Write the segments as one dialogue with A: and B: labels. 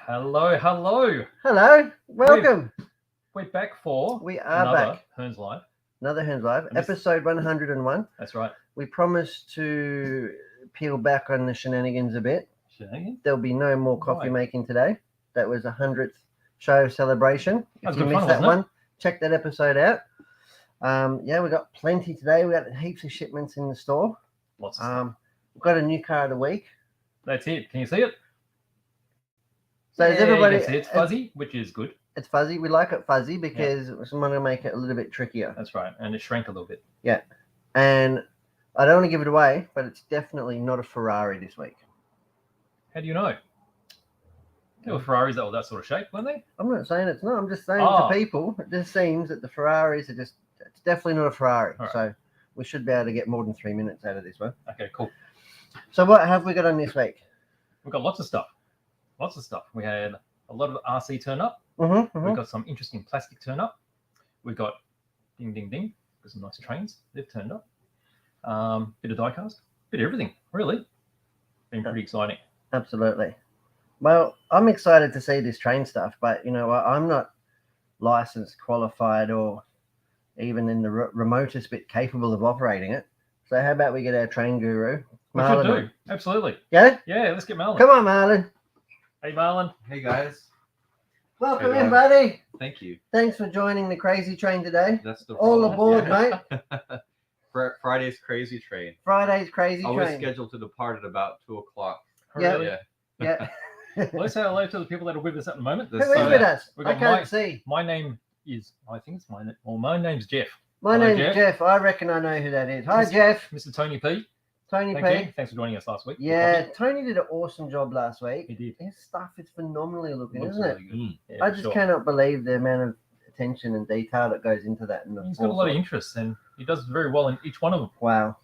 A: Hello.
B: Hello, welcome.
A: We're back for
B: We are
A: another
B: back.
A: Hearns Live.
B: Another Hearns Live,
A: And this-
B: episode 101.
A: That's right.
B: We promised to peel back on the shenanigans a bit.
A: Shenanigans.
B: There'll be no more coffee
A: Right.
B: making today. That was a 100th show celebration.
A: That was
B: If you
A: good
B: missed
A: fun,
B: that
A: wasn't
B: one, check that episode out. Yeah, we got plenty today. We got heaps of shipments in the store.
A: Lots of stuff.
B: We've got a new car of the week.
A: That's it. Can you see it?
B: So is
A: Yeah,
B: everybody?
A: you can see it's fuzzy, which is good.
B: It's fuzzy. We like it fuzzy because we want to make it a little bit trickier.
A: That's right. And it shrank a little bit.
B: Yeah, and I don't want to give it away, but it's definitely not a Ferrari this week.
A: How do you know? There were Ferraris that were that sort of shape, weren't they?
B: I'm not saying it's not. I'm just saying
A: Oh.
B: to people, it just seems that the Ferraris are it's definitely not a Ferrari.
A: All right.
B: So we should be able to get more than 3 minutes out of this one.
A: Okay, cool.
B: So what have we got on this week?
A: We've got lots of stuff. We had a lot of RC turn up.
B: Mm-hmm,
A: We've got some interesting plastic turn up. We've got ding, ding, ding. Got some nice trains. They've turned up. Bit of diecast. Bit of everything, really. Been pretty exciting.
B: Absolutely. Well, I'm excited to see this train stuff, but you know what? I'm not licensed, qualified, or even in the remotest bit capable of operating it. So how about we get our train guru,
A: We
B: Marlon?
A: should do. Absolutely.
B: Yeah?
A: Yeah, let's get Marlon.
B: Come on, Marlon.
A: Hey, Marlon.
C: Hey guys,
B: Welcome
C: Hey,
B: in,
C: Marlon.
B: buddy.
C: thank you.
B: Thanks for joining the crazy train today.
C: That's the
B: All
C: problem.
B: aboard,
C: Yeah.
B: mate.
C: Friday's crazy train.
B: Friday's crazy
C: I was
B: train.
C: scheduled to depart at about 2:00.
B: Yeah.
A: Really?
C: Yeah,
B: Yeah.
A: Well, let's say hello to the people that are with us at the moment.
B: Who
C: That's
B: is
C: so-
B: with us?
A: we
B: I
A: got
B: can't
A: Mike.
B: see.
A: My name is, I think it's my name. Well, my name's Jeff.
B: My
A: Hello,
B: name's
A: Jeff.
B: Jeff. I reckon I know who that is. Hi,
A: Mr.
B: Jeff.
A: Mr. Tony P.
B: Tony
A: Thank
B: P.
A: you. Thanks for joining us last week. for
B: Yeah,
A: coffee.
B: Tony did an awesome job last week.
A: He did.
B: His stuff is phenomenally looking,
A: Looks
B: isn't it?
A: really good.
C: Mm.
A: Yeah,
B: I
A: for
B: just
A: sure.
B: cannot believe the amount of attention and detail that goes into that. And the
A: He's got a lot of
B: forethought.
A: interest and he does very well in each one of them.
B: Wow.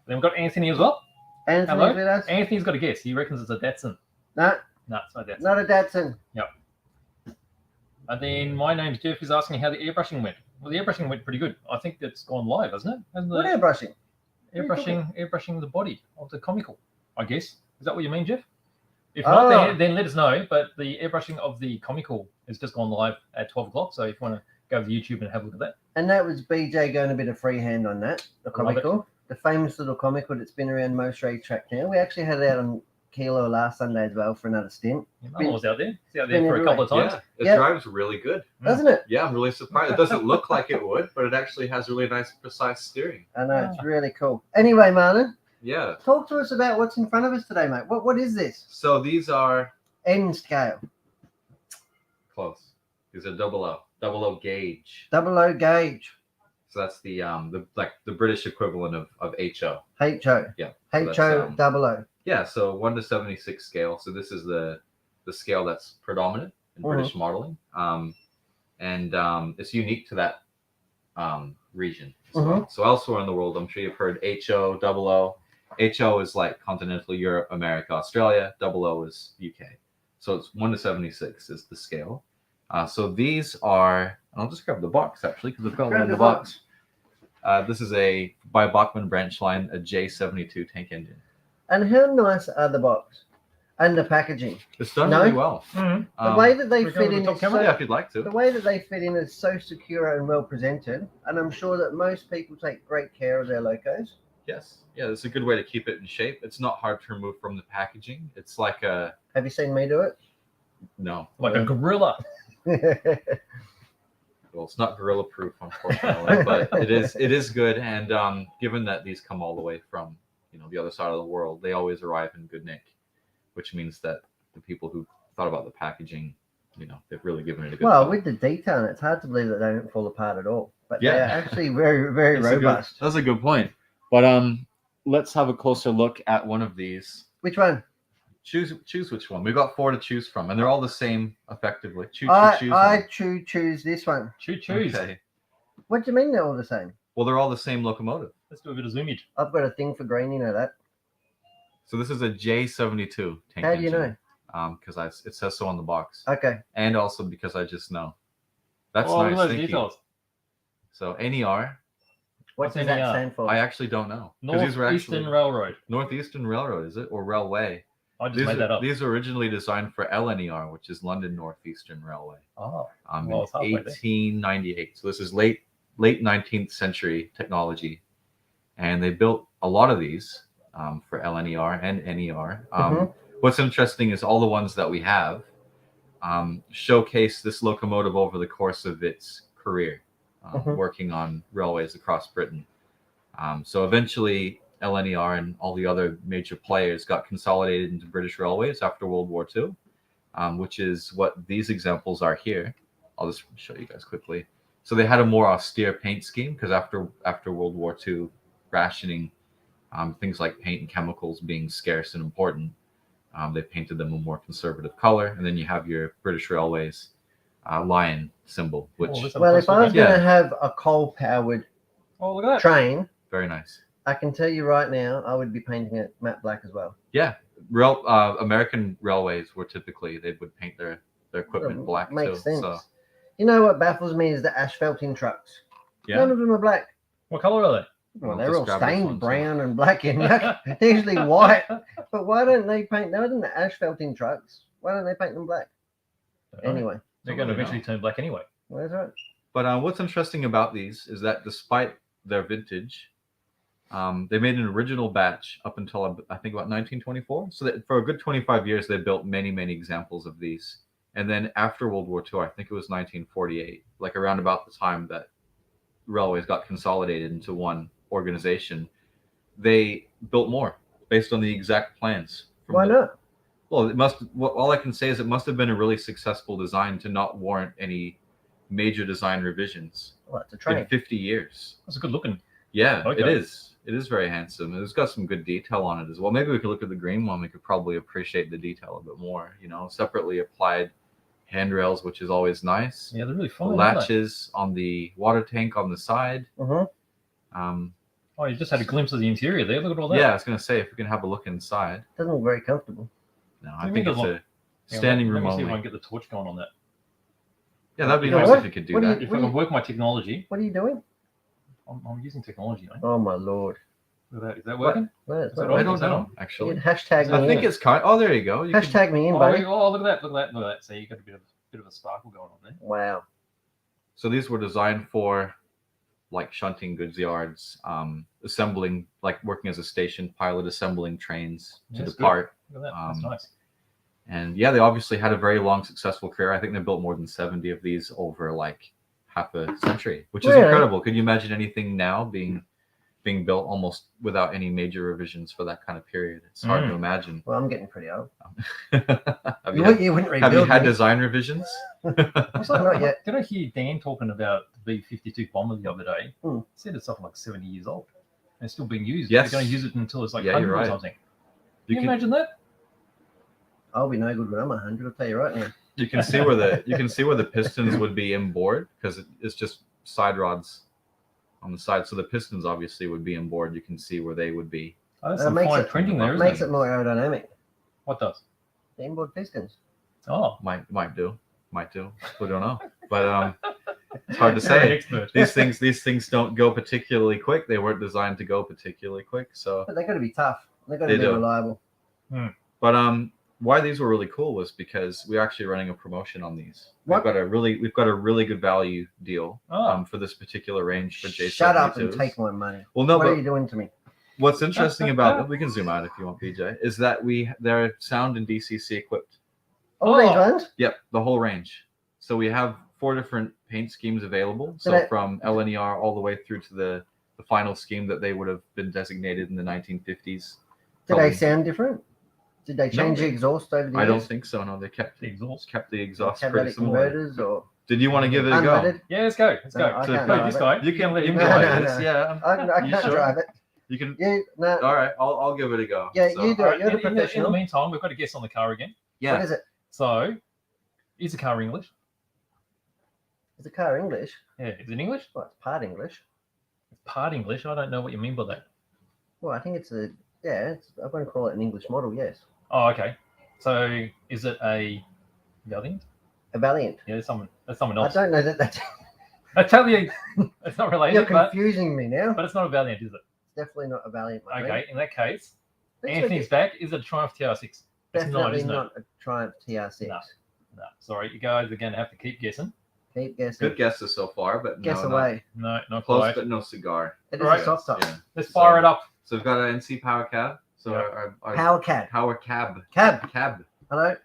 A: Then we've got Anthony as well.
B: Anthony's
A: Hello.
B: with us?
A: Anthony's got a guess. He reckons it's a Datsun.
B: No,
A: No, it's not a Datsun.
B: not a Datsun.
A: And then my name's Jeff. He's asking how the airbrushing went. Well, the airbrushing went pretty good. I think it's gone live, hasn't it? Hasn't
B: What
A: the
B: airbrushing? What are you
A: airbrushing the body of the comical, I guess. Is that what you mean, Jeff? If not,
B: Oh.
A: then let us know. But the airbrushing of the comical has just gone live at 12 o'clock. So if you want to go over to YouTube and have a look at that.
B: And that was BJ going a bit of freehand on that, the
A: Love it.
B: comical. The famous little comical that's been around most racetrack now. We actually had it out on Kilo last Sunday as well for another stint.
A: Marlon was out there. He's out
B: been
A: there for a couple of times.
C: Yeah, it
B: Yeah.
C: drives really good.
B: Doesn't it?
C: Yeah, I'm really surprised. It doesn't look like it would, but it actually has really nice, precise steering.
B: I know, it's really cool. Anyway, Marlon,
C: Yeah.
B: talk to us about what's in front of us today, mate. What is this?
C: So these are
B: End scale.
C: close. These are double O gauge.
B: 00 gauge.
C: So that's the British equivalent of HO.
B: HO.
C: Yeah. so
B: HO
C: that's,
B: 00.
C: Yeah, so 1:76 scale. So this is the scale that's predominant in British modeling, and it's unique to that region as well. So elsewhere in the world, I'm sure you've heard HO, 00. HO is like continental Europe, America, Australia. 00 is UK. So it's 1:76 is the scale. So these are. I'll just grab the box actually because I've got one in the box. This is by Bachmann branch line, a J72 tank engine.
B: And how nice are the box and the packaging?
C: It's done
B: No?
C: really well.
B: The way that they
A: we go
B: fit
A: to the
B: in
A: top
B: is
A: camera?
C: Yeah,
B: so,
C: if you'd like
B: the
C: to.
B: way that they fit in is so secure and well presented. And I'm sure that most people take great care of their locos.
C: Yes. Yeah, it's a good way to keep it in shape. It's not hard to remove from the packaging. It's like a
B: Have you seen me do it?
C: no.
A: Like a gorilla.
C: Well, it's not gorilla proof, unfortunately, but it is good. And given that these come all the way from the other side of the world, they always arrive in good nick, which means that the people who thought about the packaging, they've really given it a good.
B: Well,
C: thought.
B: with the detail, it's hard to believe that they don't fall apart at all. But
C: Yeah.
B: they're actually very, very robust.
C: That's a good point. But let's have a closer look at one of these.
B: Which one?
C: Choose which one. We've got 4 to choose from, and they're all the same effectively. Choose
B: I
C: one.
B: choose this one.
A: Choose.
C: Okay.
B: What do you mean they're all the same?
C: Well, they're all the same locomotive.
A: Let's do a bit of zoomage.
B: I've got a thing for green, you know that.
C: So this is a J72 tank
B: How do you know?
C: Because it says so on the box,
B: Okay.
C: and also because I just know. That's
A: Oh, look at
C: nice.
A: those
C: Thank you.
A: details.
C: So NER,
B: What
A: What's
B: does that
A: NER?
B: stand for?
C: I actually don't know. 'Cause these were
A: Northeastern
C: actually
A: Railroad.
C: Northeastern Railroad, is it, or Railway?
A: I just made that up.
C: These were originally designed for LNER, which is London Northeastern Railway.
A: Oh,
C: In
A: well, it's halfway there.
C: 1898. So this is late 19th century technology, and they built a lot of these for LNER and NER. What's interesting is all the ones that we have showcase this locomotive over the course of its career, working on railways across Britain. So eventually, LNER and all the other major players got consolidated into British Railways after World War II, which is what these examples are here. I'll just show you guys quickly. So they had a more austere paint scheme because after World War II, rationing, things like paint and chemicals being scarce and important, they painted them a more conservative color. And then you have your British Railways lion symbol, which
B: well, if I was going to have a coal-powered
A: look at that.
B: train,
C: very nice.
B: I can tell you right now, I would be painting it matte black as well.
C: Yeah, American railways were typically they would paint their equipment black
B: Makes
C: too.
B: sense.
C: So
B: You know what baffles me is the asphalting trucks.
C: yeah,
B: None of them are black.
A: What color are they?
B: Well,
C: I'll
B: they're all
C: just grab this one,
B: stained
C: too.
B: brown and black and they're usually white. But why don't they paint? They're in the asphalting trucks. Why don't they paint them black? Anyway,
A: They're going to eventually turn black anyway.
B: well, that's right.
C: But what's interesting about these is that despite their vintage, they made an original batch up until I think about 1924. So that for a good 25 years, they built many examples of these. And then after World War II, I think it was 1948, like around about the time that railways got consolidated into one organization, they built more based on the exact plans.
B: Why not?
C: Well, all I can say is it must have been a really successful design to not warrant any major design revisions
B: Well, it's a train.
C: in 50 years.
A: That's a good looking.
C: Yeah,
A: Okay.
C: it is. It is very handsome. It's got some good detail on it as well. Maybe we could look at the green one. We could probably appreciate the detail a bit more. Separately applied handrails, which is always nice.
A: Yeah, they're really
C: The
A: fine. aren't they?
C: latches on the water tank on the side.
A: Oh, you just had a glimpse of the interior there. Look at all that.
C: Yeah, I was going to say, if we can have a look inside.
B: Doesn't look very comfortable.
C: No,
A: What
C: I
A: do you
C: think
A: mean
C: it's
A: it
C: a standing
A: let
C: room
A: me see if I
C: only.
A: can get the torch going on that.
C: Yeah, that'd be
A: You know
C: nice
B: what?
C: if you could do
B: What do
C: that.
A: If I can work my technology,
B: What are you doing?
A: I'm using technology. Mate.
B: Oh my lord!
A: Look at that. Is that working?
B: Well, it's
A: Is that
B: not
A: all?
C: I
B: right.
C: don't
A: Is that
C: know,
A: on?
C: actually.
B: You'd hashtag
C: I
B: me
C: think
B: in.
C: it's kind. Oh, there you go. You could-
B: Hashtag me in,
A: Oh,
B: buddy.
A: look at that. Look at that. So you got a bit of a sparkle going on there.
B: Wow.
C: So these were designed for like shunting goods yards, assembling, like working as a station pilot, assembling trains to
A: That's good.
C: depart.
A: Look at that. That's nice.
C: And yeah, they obviously had a very long, successful career. I think they built more than 70 of these over like half a century, which is
B: Really?
C: incredible. Could you imagine anything now being built almost without any major revisions for that kind of period? It's hard to imagine.
B: Well, I'm getting pretty old.
C: have
B: You
C: you
B: wouldn't
C: have you
B: rebuild
C: had
B: me.
C: design revisions?
B: Not yet.
A: Did I hear Dan talking about the B-52 bomber the other day?
B: Hmm.
A: He said it's something like 70 years old. And it's still being used.
C: Yes.
A: They're going to use it until it's like
C: Yeah,
A: 100
C: you're
A: or
C: right.
A: something.
C: You
A: Can you
C: can
A: imagine that?
B: I'll be no good when I'm 100. I'll tell you right now.
C: you can see where the pistons would be inboard because it's just side rods on the side. So the pistons obviously would be inboard. You can see where they would be.
A: Oh, that's
B: That
A: some
B: makes
A: fine
B: it-
A: printing there, isn't
B: Makes
A: it?
B: it more aerodynamic.
A: What does?
B: The inboard pistons.
A: Oh,
C: Might do. We don't know. But it's hard to
A: you're an
C: say.
A: expert.
C: These things don't go particularly quick. They weren't designed to go particularly quick. So,
B: But they've got to be tough. They've got to
C: They
B: be
C: do.
B: reliable.
C: but why these were really cool was because we're actually running a promotion on these.
B: What?
C: We've got a really good value deal
A: Oh.
C: for this particular range for J72s.
B: Shut up and take my money.
C: Well, no,
B: What are
C: but
B: you doing to me?
C: what's interesting about we can zoom out if you want, BJ, is that they're sound and DCC equipped.
B: All these
A: Oh.
B: ones?
C: Yep, the whole range. So we have 4 different paint schemes available. So
B: But
C: from LNER all the way through to the final scheme that they would have been designated in the 1950s.
B: Did
C: Probably-
B: they sound different? Did they change the exhaust over the
C: I don't
B: years?
C: think so. No, they kept
A: The exhaust.
C: the exhaust pretty
B: Catalytic
C: similar.
B: converters or
C: Did you want to give it a go?
B: unleaded?
A: Yeah, let's go. Let's
B: No,
A: go.
B: I
C: So
B: can't
A: Go,
B: drive
A: this
B: it.
A: guy.
C: You can
A: let him
C: you
B: No,
C: can
A: go.
C: try
B: no,
C: this.
B: no.
C: Yeah,
B: I
C: You
B: can't
C: sure?
B: drive it.
C: you can.
B: You no.
C: All right, I'll give it a go.
B: Yeah,
C: So-
B: you do
A: All
B: it.
A: right,
B: You're the
A: in the
B: professional.
A: meantime, we've got a guess on the car again.
C: Yeah.
B: What is it?
A: So, is the car English?
B: Is the car English?
A: Yeah, is it English?
B: Well, it's part English.
A: It's part English. I don't know what you mean by that.
B: Well, I think it's I'm going to call it an English model. Yes,
A: Oh, okay. So, is it a Valiant?
B: a Valiant.
A: Yeah, that's someone
B: I
A: else.
B: don't know that. That's
A: I tell you, it's not
B: you're
A: related,
B: confusing me now.
A: but it's not a Valiant, is it?
B: Definitely not a Valiant. my friend.
A: Okay, in that case,
B: Looks
A: Anthony's
B: like
A: back. Is it a Triumph TR6? It's not,
B: Definitely
A: isn't it?
B: not a Triumph TR6.
A: No. No, sorry, you guys are going to have to keep guessing.
B: Keep guessing.
C: Good guesses so far, but
B: Guess
C: no,
B: away.
A: No, not
C: close,
A: quite.
C: but no cigar.
B: It is
A: Right.
B: a soft top.
C: Yeah.
A: Let's fire
C: So-
A: it up.
C: So we've got an NC power cab. So
A: Yep.
C: our
B: Power cab.
C: power cab.
B: Cab. Hello.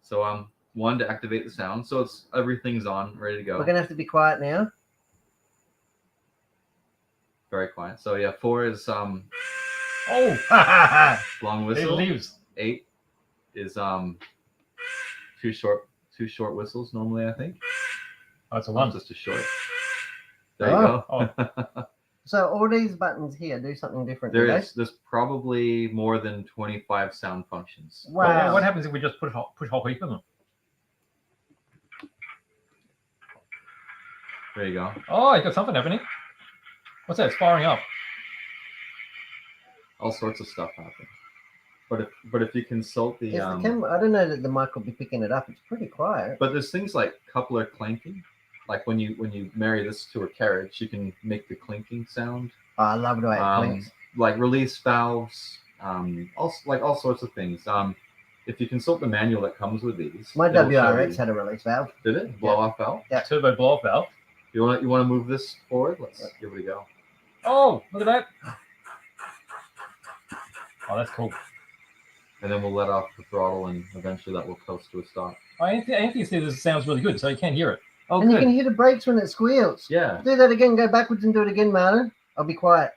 C: So one to activate the sound. So it's everything's on, ready to go.
B: We're gonna have to be quiet now.
C: Very quiet. So yeah, 4 is
A: Oh,
C: long
A: it
C: whistle.
A: lives.
C: 8 is two short whistles normally, I think.
A: Oh, it's a
C: One
A: one.
C: just a short. There you go.
A: Oh.
B: So all these buttons here do something different.
C: There
B: do they?
C: is. There's probably more than 25 sound functions.
B: Wow.
A: What happens if we just push whole heap of them?
C: There you go.
A: Oh, you got something happening. What's that? It's firing up.
C: All sorts of stuff happens. But if you consult the
B: Is the camera, I don't know that the mic will be picking it up. It's pretty quiet.
C: but there's things like coupler clanking. Like when you marry this to a carriage, you can make the clinking sound.
B: Oh, I love the way it clinks.
C: Like release valves, all sorts of things. If you consult the manual that comes with these,
B: My
C: it'll show
B: WRX
C: you-
B: had a release valve.
C: did it blow off valve?
B: Yeah.
A: Turbo blow off valve.
C: You want to move this forward? Let's give it a go.
A: Oh, look at that. Oh, that's cool.
C: And then we'll let off the throttle, and eventually that will coast to a stop.
A: Anthony says this sounds really good, so you can hear it.
C: Oh,
B: And you
C: good.
B: can hear the brakes when it squeals.
C: Yeah.
B: Do that again. Go backwards and do it again, Marlon. I'll be quiet.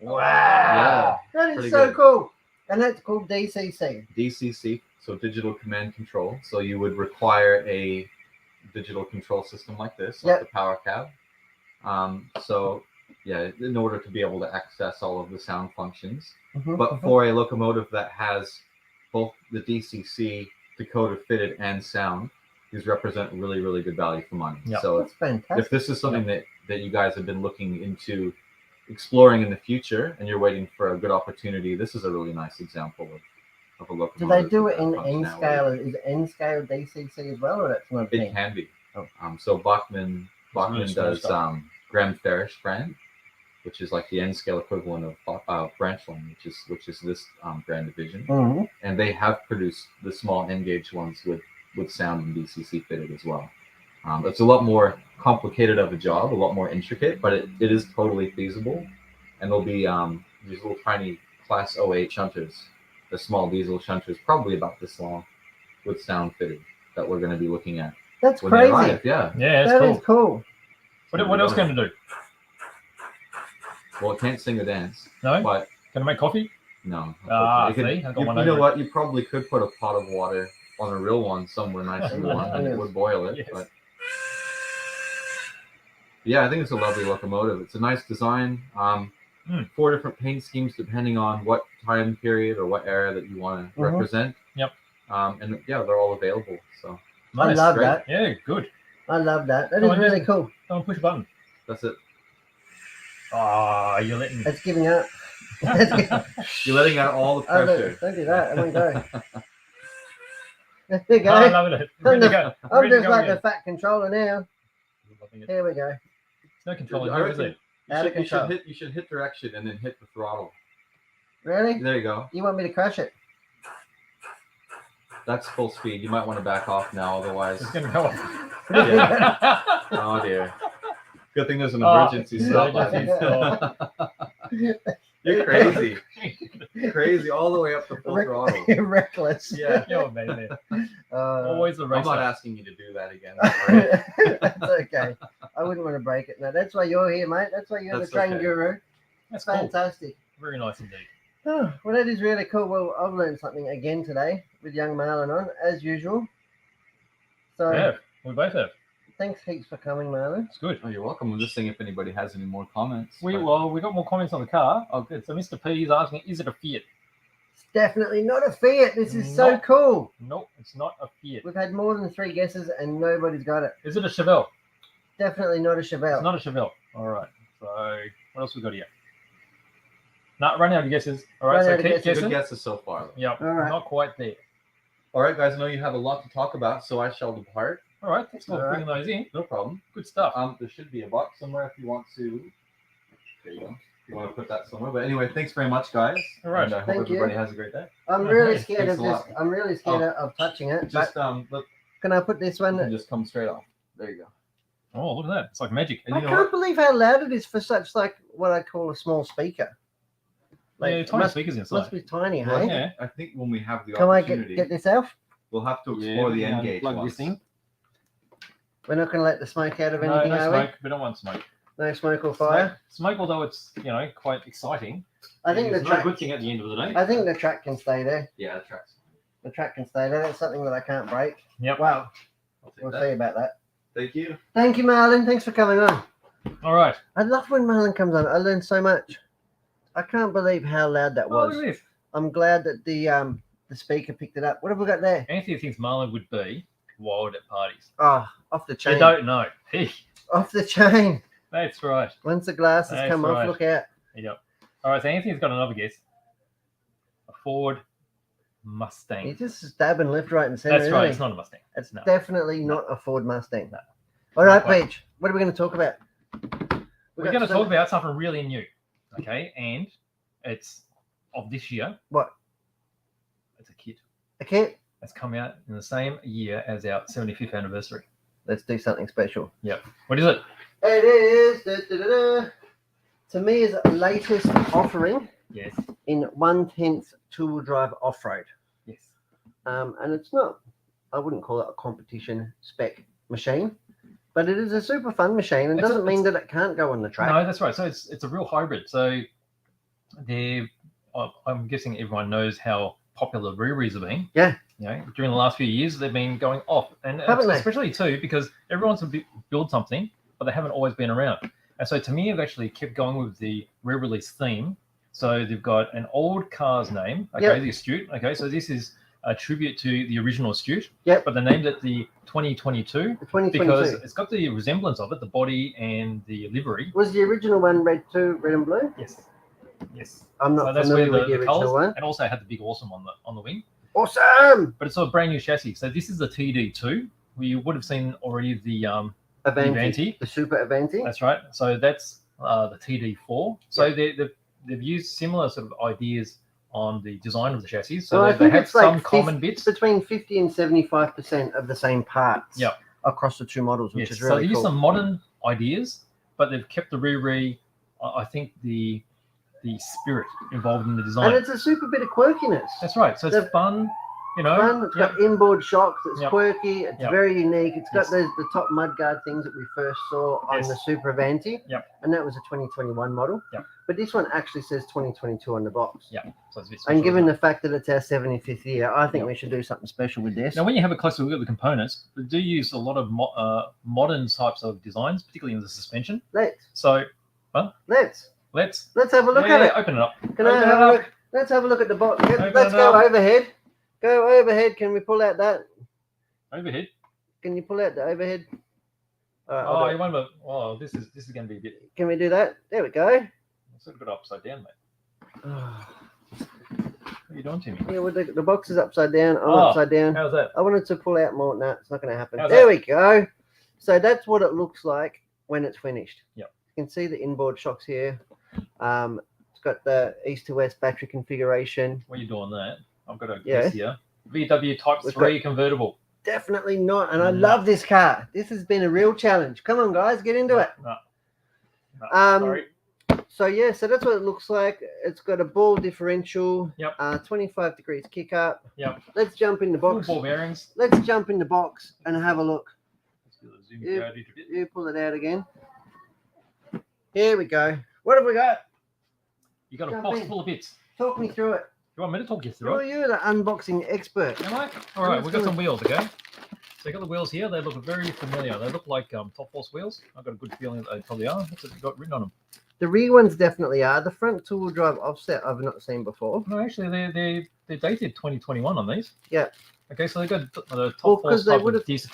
C: Yeah.
B: That is
C: Pretty
B: so
C: good.
B: cool. And that's called DCC.
C: DCC, so digital command control. So you would require a digital control system like this, like
B: Yep.
C: the power cab. So yeah, in order to be able to access all of the sound functions.
B: Mhm,
C: But
B: mhm.
C: for a locomotive that has both the DCC, decoder fitted, and sound, these represent really, really good value for money.
A: Yep.
C: So
B: That's fantastic.
C: if this is something that you guys have been looking into exploring in the future and you're waiting for a good opportunity, this is a really nice example of a
B: Do
C: locomotive.
B: they do
C: with
B: it
C: that
B: in N
C: functionality.
B: scale? Is N scale DCC as well, or that's not a
C: It
B: thing?
C: can be.
B: Oh.
C: So Bachmann
A: really small
C: does
A: stuff.
C: Graham Farish brand, which is like the N scale equivalent of branch line, which is this brand division.
B: Mhm.
C: And they have produced the small N gauge ones with sound and DCC fitted as well. It's a lot more complicated of a job, a lot more intricate, but it is totally feasible. And there'll be these little tiny Class 08 shunters, the small diesel shunters, probably about this long, with sound fitted, that we're going to be looking at
B: That's
C: when they
B: crazy.
C: arrive. Yeah.
A: Yeah,
B: That
A: that's
B: is
A: cool.
B: cool.
A: What else can it do?
C: Well, it can't sing or dance,
A: No?
C: but
A: Can it make coffee?
C: no.
A: Ah,
C: unfortunately.
A: see? I got
C: You
A: one
C: know
A: over it.
C: what? You probably could put a pot of water on a real one somewhere nice and warm, and it would boil it.
A: Yes.
C: But yeah, I think it's a lovely locomotive. It's a nice design. 4 different paint schemes depending on what time period or what era that you want to
B: Mhm.
C: represent.
A: Yep.
C: And yeah, they're all available. So
B: I
A: Nice.
B: love
C: great.
B: that.
A: Yeah, good.
B: I love that. That
A: Go
B: is
A: on,
B: really
A: Disney.
B: cool.
A: Go and push a button.
C: that's it.
A: Ah, you're letting.
B: It's giving up.
C: You're letting out all the
B: Oh,
C: pressure.
B: don't do that. I won't go. There you go.
A: I love it.
B: I'm
A: Ready to
B: just,
A: go.
B: I'm
A: Ready to
B: just
A: go
B: like
A: again.
B: the fat controller now.
A: Loving it.
B: Here we go.
A: There's no control in
C: I
A: here, is
C: reckon
A: there?
B: Out of control.
C: you should hit direction and then hit the throttle.
B: Really?
C: There you go.
B: You want me to crash it?
C: That's full speed. You might want to back off now, otherwise.
A: It's going to go off.
C: Yeah. Oh dear. Good thing there's an
A: Oh,
C: emergency stop button.
A: emergency
C: You're crazy. Crazy all the way up to full throttle.
B: Reckless.
C: Yeah.
A: You're amazing.
B: Uh,
A: Always the
C: I'm
A: racer.
C: not asking you to do that again. Right?
B: That's okay. I wouldn't want to break it. No, that's why you're here, mate. That's why you're
C: That's
B: the train
C: okay.
B: guru.
A: That's cool.
B: Fantastic.
A: Very nice indeed.
B: Oh, well, that is really cool. Well, I've learned something again today with young Marlon on, as usual. So,
A: Yeah, we both have.
B: thanks heaps for coming, Marlon.
A: It's good.
C: Oh, you're welcome. I'm just seeing if anybody has any more comments.
A: We
C: But-
A: got more comments on the car. Oh, good. So Mr. P is asking, is it a Fiat?
B: It's definitely not a Fiat. This is so
A: Nope.
B: cool.
A: Nope, it's not a Fiat.
B: We've had more than 3 guesses and nobody's got it.
A: Is it a Chevelle?
B: Definitely not a
A: It's
B: Chevelle.
A: not a Chevelle. All right. So what else we got here? Not running out of guesses. All right.
B: Run
A: So
B: out of
A: keep
B: guesses.
C: Good
A: guessing.
C: guesses so far.
A: Yep.
B: All right.
A: Not quite there.
C: All right, guys. I know you have a lot to talk about, so I shall depart.
A: All right, thanks for bringing those in.
C: No problem.
A: Good stuff.
C: There should be a box somewhere if you want to. There you go. If you want to put that somewhere. But anyway, thanks very much, guys.
A: All right.
C: And I hope
B: Thank you.
C: everybody has a great day.
B: I'm really
A: Okay,
B: scared
C: thanks
B: of
C: a
B: this.
C: lot.
B: I'm really scared of touching it.
C: Just
B: But
C: look,
B: can I put this
C: you can
B: one?
C: just come straight off. There you go.
A: Oh, look at that. It's like magic. And
B: I
A: you know
B: can't
A: what?
B: believe how loud it is for such like what I call a small speaker. Like,
A: Yeah,
B: it
A: tiny
B: must,
A: speakers
B: must
A: inside.
B: be tiny,
C: Well,
B: hey?
A: Yeah.
C: I think when we have the
B: Can I
C: opportunity,
B: get this out?
C: we'll have to explore the N gauge
A: Plug
C: ones.
A: this thing.
B: We're not going to let the smoke out of
A: No,
B: anything,
A: no
B: are
A: smoke. We don't want smoke.
B: we? No smoke or fire.
A: Smoke, although it's quite exciting.
B: I think the
A: it's
B: track.
A: no good thing at the end of the day.
B: I think the track can stay there.
C: Yeah, that tracks.
B: The track can stay there. That's something that I can't break.
A: Yep.
B: Wow.
C: I'll take
B: We'll
C: that.
B: see about that.
C: Thank you.
B: Thank you, Marlon. Thanks for coming on.
A: All right.
B: I love when Marlon comes on. I learn so much. I can't believe how loud that
A: Oh,
B: was.
A: look at this.
B: I'm glad that the speaker picked it up. What have we got there?
A: Anthony thinks Marlon would be wild at parties.
B: Oh, off the chain.
A: You don't know. Hey,
B: Off the chain.
A: that's right.
B: Once the glasses
A: That's
B: come
A: right.
B: off, look out.
A: Yep. All right. So Anthony's got another guess. A Ford Mustang.
B: He's just stabbing left, right, and centre.
A: That's right.
B: isn't
A: It's not a Mustang.
B: he? It's
A: No.
B: definitely not a Ford Mustang.
A: No.
B: All right,
A: Not quite.
B: Peach. What are we going to talk about?
A: We're going to talk about something really new. Okay. And it's of this year.
B: What?
A: It's a kit
B: A kit?
A: that's come out in the same year as our 75th anniversary.
B: Let's do something special.
A: What is it?
B: It is. To me, is the latest offering
A: Yes.
B: in 1/10 two-wheel drive off-road.
A: Yes.
B: And it's not, I wouldn't call it a competition spec machine, but it is a super fun machine and
A: It's
B: doesn't mean that it can't go on the track.
A: No, that's right. So it's a real hybrid. So I'm guessing everyone knows how popular Riris have been.
B: Yeah.
A: During the last few years, they've been going off, and
B: Haven't they?
A: especially too because everyone wants to build something, but they haven't always been around. And so to me, I've actually kept going with the re-release theme. So they've got an old car's name, okay,
B: Yep.
A: the Astute. Okay, so this is a tribute to the original Astute.
B: Yep.
A: But they named it the 2022
B: The 2022
A: because it's got the resemblance of it, the body and the livery.
B: was the original one red and blue.
A: Yes. Yes.
B: I'm
A: So
B: not
A: that's where
B: familiar with the
A: the colours,
B: original one.
A: and also had the big awesome on the wing.
B: Awesome.
A: But it's a brand new chassis. So this is the TD2. We would have seen already the
B: Avanti.
A: Avanti.
B: The Super Avanti.
A: That's right. So that's the TD4. So they've used similar sort of ideas on the design of the chassis. So
B: Well, I
A: they
B: think
A: have
B: it's like
A: some common bits.
B: between 50 and 75% of the same parts.
A: Yep.
B: Across the two models, which
A: Yes.
B: is
A: So
B: really
A: they use
B: cool.
A: some modern ideas, but they've kept the I think the spirit involved in the design.
B: And it's a super bit of quirkiness.
A: That's right. So it's
B: the-
A: fun, you know.
B: Fun. It's
A: Yep.
B: got inboard shocks. It's
A: Yep.
B: quirky. It's
A: Yep.
B: very unique. It's got
A: Yes.
B: the top mudguard things that we first saw on
A: Yes.
B: the Super Avanti.
A: Yep.
B: And that was a 2021 model.
A: Yep.
B: But this one actually says 2022 on the box.
A: Yeah. So it's a bit
B: And
A: special,
B: given
A: isn't
B: the fact that it's our 75th year, I think
A: Yep.
B: we should do something special with this.
A: it? Now, when you have a closer look at the components, they do use a lot of modern types of designs, particularly in the suspension.
B: Let's
A: So
B: let's
A: let's
B: have a look at it.
A: Open it up.
B: Can I
A: Open
B: have
A: it
B: a
A: up.
B: look? Let's have a look at the box.
A: Open
B: Let's
A: it
B: go
A: up.
B: overhead. Go overhead. Can we pull out that?
A: Overhead.
B: Can you pull out the overhead? All right,
A: Oh,
B: I'll do
A: you
B: it.
A: want to? Oh, this is going to be a bit.
B: Can we do that? There we go.
A: Sort of got upside down, mate. What are you doing to me?
B: Yeah, well, the box is upside down. I'm
A: Oh.
B: upside down.
A: How's that?
B: I wanted to pull out more. No, it's not going to happen.
A: How's
B: There
A: that?
B: we go. So that's what it looks like when it's finished.
A: Yep.
B: You can see the inboard shocks here. It's got the east to west battery configuration.
A: What are you doing that? I've got a
B: Yeah.
A: guess here. VW Type
B: We've
A: 3 convertible.
B: Definitely not. And I
A: No.
B: love this car. This has been a real challenge. Come on, guys, get into it.
A: No. No,
B: Um,
A: sorry.
B: So yeah, so that's what it looks like. It's got a ball differential.
A: Yep.
B: 25 degrees kick up.
A: Yep.
B: Let's jump in the
A: Full
B: box.
A: ball bearings.
B: Let's jump in the box and have a look.
A: Let's do the zoom
B: Yeah.
A: out a bit.
B: You pull it out again. Here we go. What have we got?
A: You got a
B: Jump
A: box
B: in.
A: full of bits.
B: Talk me through it.
A: You want me to talk you through it?
B: You're the unboxing expert.
A: Am I? All right, we've got some wheels, okay? So you got the wheels here. They look very familiar. They look like Top Force wheels. I've got a good feeling that they probably are. What's it got written on them?
B: The rear ones definitely are. The front two-wheel drive offset I've not seen before.
A: No, actually, they're dated 2021 on these.
B: Yeah.
A: Okay, so they got the Top
B: Well, 'cause
A: Force
B: they
A: type
B: would've-
A: of disc.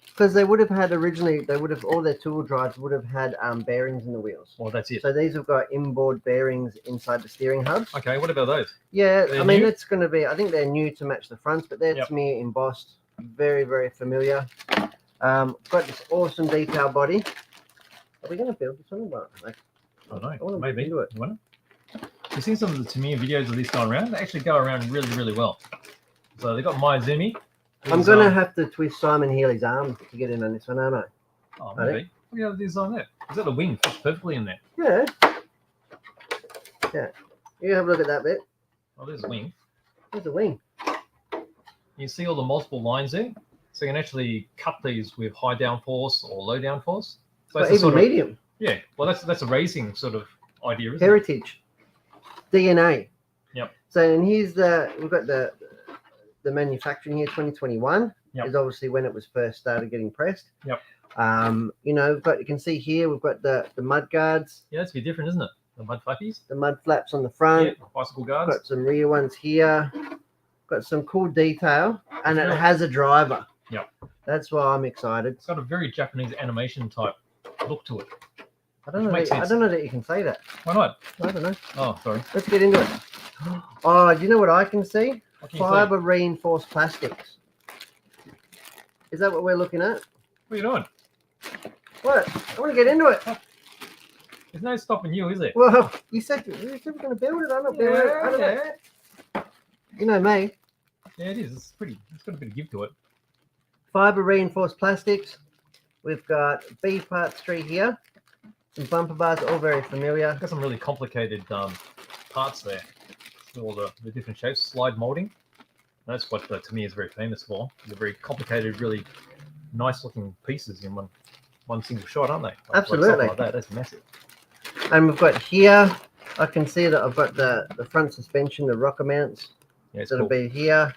B: Because they would have had originally, all their two-wheel drives would have had bearings in the wheels.
A: Well, that's it.
B: So these have got inboard bearings inside the steering hub.
A: Okay, what about those?
B: Yeah,
A: They're
B: I mean,
A: new?
B: it's going to be, I think they're new to match the fronts, but that's
A: Yep.
B: me embossed. Very, very familiar. Got this awesome detail body. Are we going to build this one or what? Like,
A: I don't
B: wanna
A: know. Maybe.
B: do it.
A: You want to? You've seen some of the Tamiya videos of this going around. They actually go around really, really well. So they got Miyazumi.
B: I'm going to have to twist Simon Healy's arm to get in on this one, aren't I?
A: Oh, maybe. Look at the design there. Is that the wing? Fits perfectly in there.
B: Yeah. Yeah. You have a look at that bit.
A: Oh, there's a wing.
B: There's a wing.
A: You see all the multiple lines there? So you can actually cut these with high downforce or low downforce. So
B: But even
A: sort of,
B: medium.
A: yeah, well, that's a racing sort of idea, isn't it?
B: Heritage. DNA.
A: Yep.
B: So, and here's we've got the manufacturing here, 2021.
A: Yep.
B: Is obviously when it was first started getting pressed.
A: Yep.
B: You know, but you can see here, we've got the mud guards,
A: Yeah, that's a bit different, isn't it? The mud flappies.
B: the mud flaps on the front.
A: Yeah, bicycle guards.
B: Got some rear ones here. Got some cool detail, and it
A: Yeah.
B: has a driver.
A: Yep.
B: That's why I'm excited.
A: It's got a very Japanese animation type look to it.
B: I don't know.
A: Makes
B: I
A: sense.
B: don't know that you can say that.
A: Why not?
B: I don't know.
A: Oh, sorry.
B: Let's get into it. Oh, do you know what I can see?
A: What can you see?
B: Fiber reinforced plastics. Is that what we're looking at?
A: What are you doing?
B: What? I want to get into it.
A: There's no stopping you, is there?
B: Well, you said we're going to build it. I'm not building it. I don't know. You know me.
A: Yeah, it is. It's pretty. It's got a bit of give to it.
B: Fiber reinforced plastics. We've got B part 3 here. Some bumper bars, all very familiar.
A: It's got some really complicated parts there. All the different shapes, slide molding. That's what to me is very famous for. They're very complicated, really nice looking pieces in one single shot, aren't they?
B: Absolutely.
A: something like that. That's massive.
B: And we've got here, I can see that I've got the front suspension, the rocker mounts.
A: Yeah, it's
B: That'll
A: cool.
B: be here.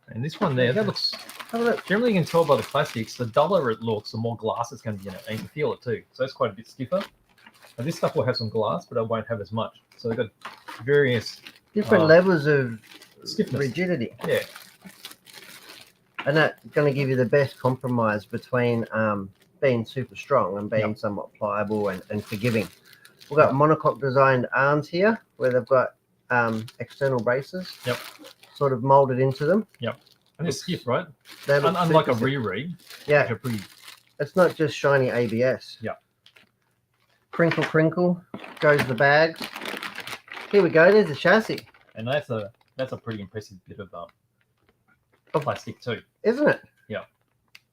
A: And this one there, that looks.
B: Have a look.
A: Generally, you can tell by the plastics, the duller it looks, the more glass it's going to be in it, and you can feel it too. So it's quite a bit stiffer. And this stuff will have some glass, but it won't have as much. So they've got various
B: Different levels of
A: stiffness.
B: rigidity.
A: Yeah,
B: And that's going to give you the best compromise between being super strong and being somewhat pliable and forgiving. We've got monocoque designed arms here where they've got external braces sort of molded into them.
A: and it's stiff, right?
B: They look
A: Unlike a
B: super stiff.
A: reread,
B: Yeah,
A: which are pretty.
B: it's not just shiny ABS.
A: Yeah.
B: Crinkle, crinkle, goes the bags. Here we go, there's the chassis,
A: And that's a pretty impressive bit of plastic too.
B: isn't it?